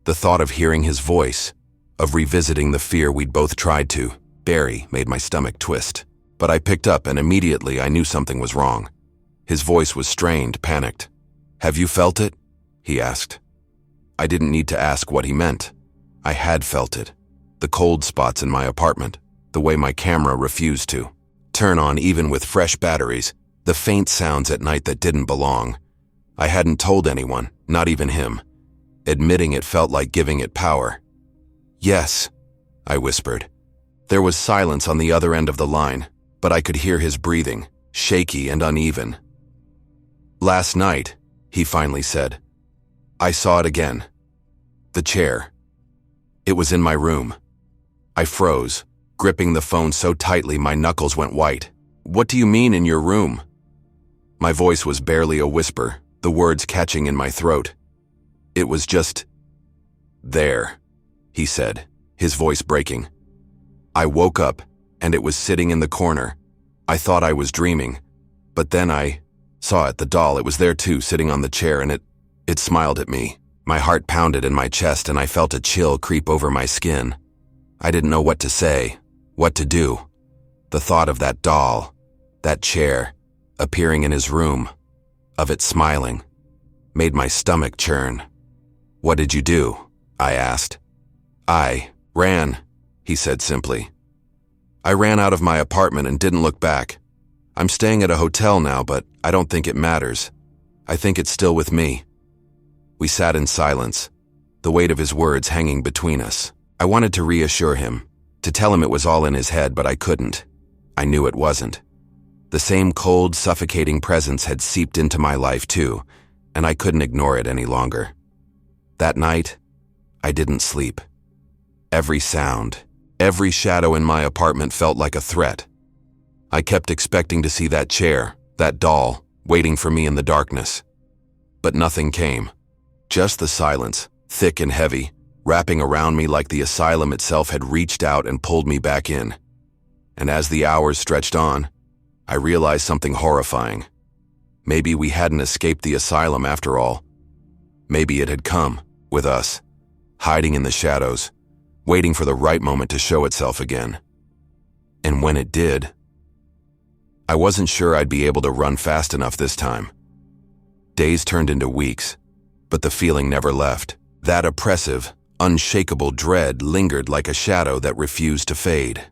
The thought of hearing his voice, of revisiting the fear we'd both tried to bury, made my stomach twist. But I picked up, and immediately I knew something was wrong. His voice was strained, panicked. "Have you felt it?" he asked. I didn't need to ask what he meant. I had felt it. The cold spots in my apartment, the way my camera refused to turn on even with fresh batteries, the faint sounds at night that didn't belong. I hadn't told anyone, not even him. Admitting it felt like giving it power. "Yes," I whispered. There was silence on the other end of the line, but I could hear his breathing, shaky and uneven. "Last night," he finally said, "I saw it again. The chair. It was in my room." I froze, gripping the phone so tightly my knuckles went white. "What do you mean in your room?" My voice was barely a whisper, the words catching in my throat. "It was just there," he said, his voice breaking. I woke up, and it was sitting in the corner. I thought I was dreaming, but then I saw it, the doll. It was there too, sitting on the chair, and it smiled at me. My heart pounded in my chest, and I felt a chill creep over my skin. I didn't know what to say, what to do. The thought of that doll, that chair, appearing in his room, of it smiling, made my stomach churn. "What did you do?" I asked. "I ran," he said simply. "I ran out of my apartment and didn't look back. I'm staying at a hotel now, but I don't think it matters. I think it's still with me." We sat in silence, the weight of his words hanging between us. I wanted to reassure him, to tell him it was all in his head, but I couldn't. I knew it wasn't. The same cold, suffocating presence had seeped into my life too, and I couldn't ignore it any longer. That night, I didn't sleep. Every sound, every shadow in my apartment felt like a threat. I kept expecting to see that chair, that doll, waiting for me in the darkness. But nothing came. Just the silence, thick and heavy, wrapping around me like the asylum itself had reached out and pulled me back in. And as the hours stretched on, I realized something horrifying. Maybe we hadn't escaped the asylum after all. Maybe it had come, with us, hiding in the shadows, waiting for the right moment to show itself again. And when it did, I wasn't sure I'd be able to run fast enough this time. Days turned into weeks, but the feeling never left. That oppressive, unshakable dread lingered like a shadow that refused to fade.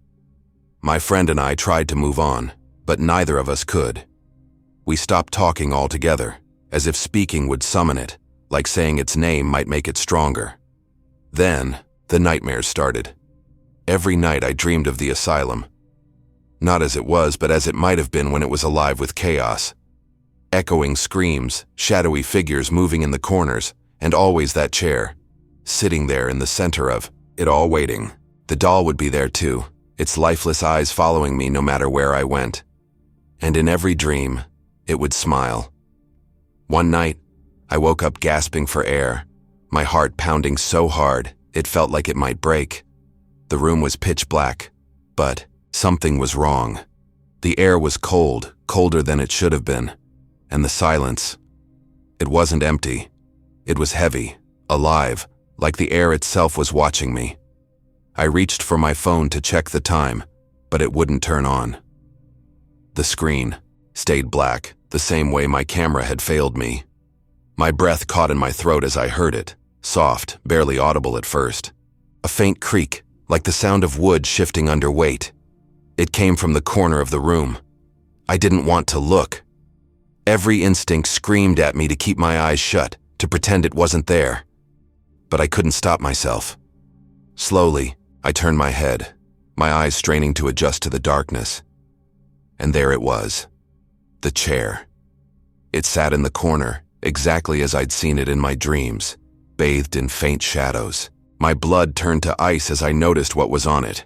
My friend and I tried to move on, but neither of us could. We stopped talking altogether, as if speaking would summon it, like saying its name might make it stronger. Then, the nightmares started. Every night I dreamed of the asylum. Not as it was, but as it might have been when it was alive with chaos. Echoing screams, shadowy figures moving in the corners, and always that chair, sitting there in the center of it all waiting. The doll would be there too, its lifeless eyes following me no matter where I went. And in every dream, it would smile. One night, I woke up gasping for air, my heart pounding so hard it felt like it might break. The room was pitch black, but something was wrong. The air was cold, colder than it should have been, and the silence. It wasn't empty. It was heavy, alive, like the air itself was watching me. I reached for my phone to check the time, but it wouldn't turn on. The screen stayed black, the same way my camera had failed me. My breath caught in my throat as I heard it, soft, barely audible at first. A faint creak, like the sound of wood shifting under weight. It came from the corner of the room. I didn't want to look. Every instinct screamed at me to keep my eyes shut, to pretend it wasn't there. But I couldn't stop myself. Slowly, I turned my head, my eyes straining to adjust to the darkness. And there it was. The chair. It sat in the corner, exactly as I'd seen it in my dreams, bathed in faint shadows. My blood turned to ice as I noticed what was on it.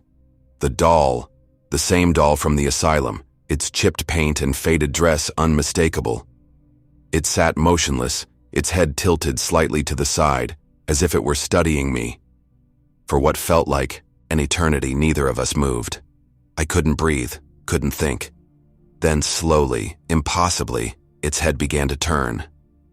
The doll, the same doll from the asylum, its chipped paint and faded dress unmistakable. It sat motionless, its head tilted slightly to the side, as if it were studying me. For what felt like an eternity, neither of us moved. I couldn't breathe, couldn't think. Then slowly, impossibly, its head began to turn.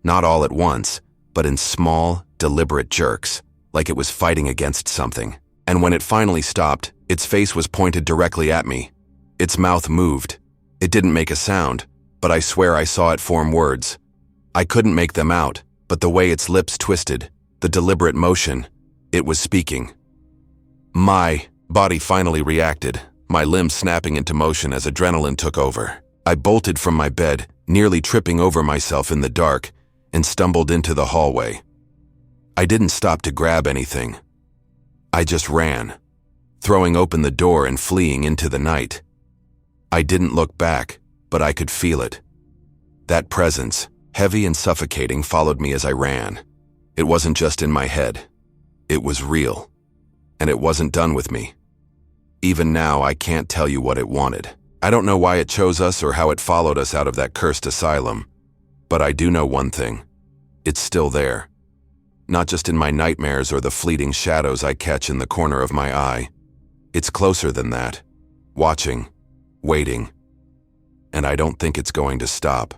Not all at once, but in small, deliberate jerks, like it was fighting against something. And when it finally stopped, its face was pointed directly at me. Its mouth moved. It didn't make a sound, but I swear I saw it form words. I couldn't make them out, but the way its lips twisted, the deliberate motion, it was speaking. My body finally reacted, my limbs snapping into motion as adrenaline took over. I bolted from my bed, nearly tripping over myself in the dark, and stumbled into the hallway. I didn't stop to grab anything. I just ran, throwing open the door and fleeing into the night. I didn't look back, but I could feel it. That presence, heavy and suffocating, followed me as I ran. It wasn't just in my head. It was real. And it wasn't done with me. Even now, I can't tell you what it wanted. I don't know why it chose us or how it followed us out of that cursed asylum. But I do know one thing. It's still there. Not just in my nightmares or the fleeting shadows I catch in the corner of my eye. It's closer than that. Watching. Waiting. And I don't think it's going to stop.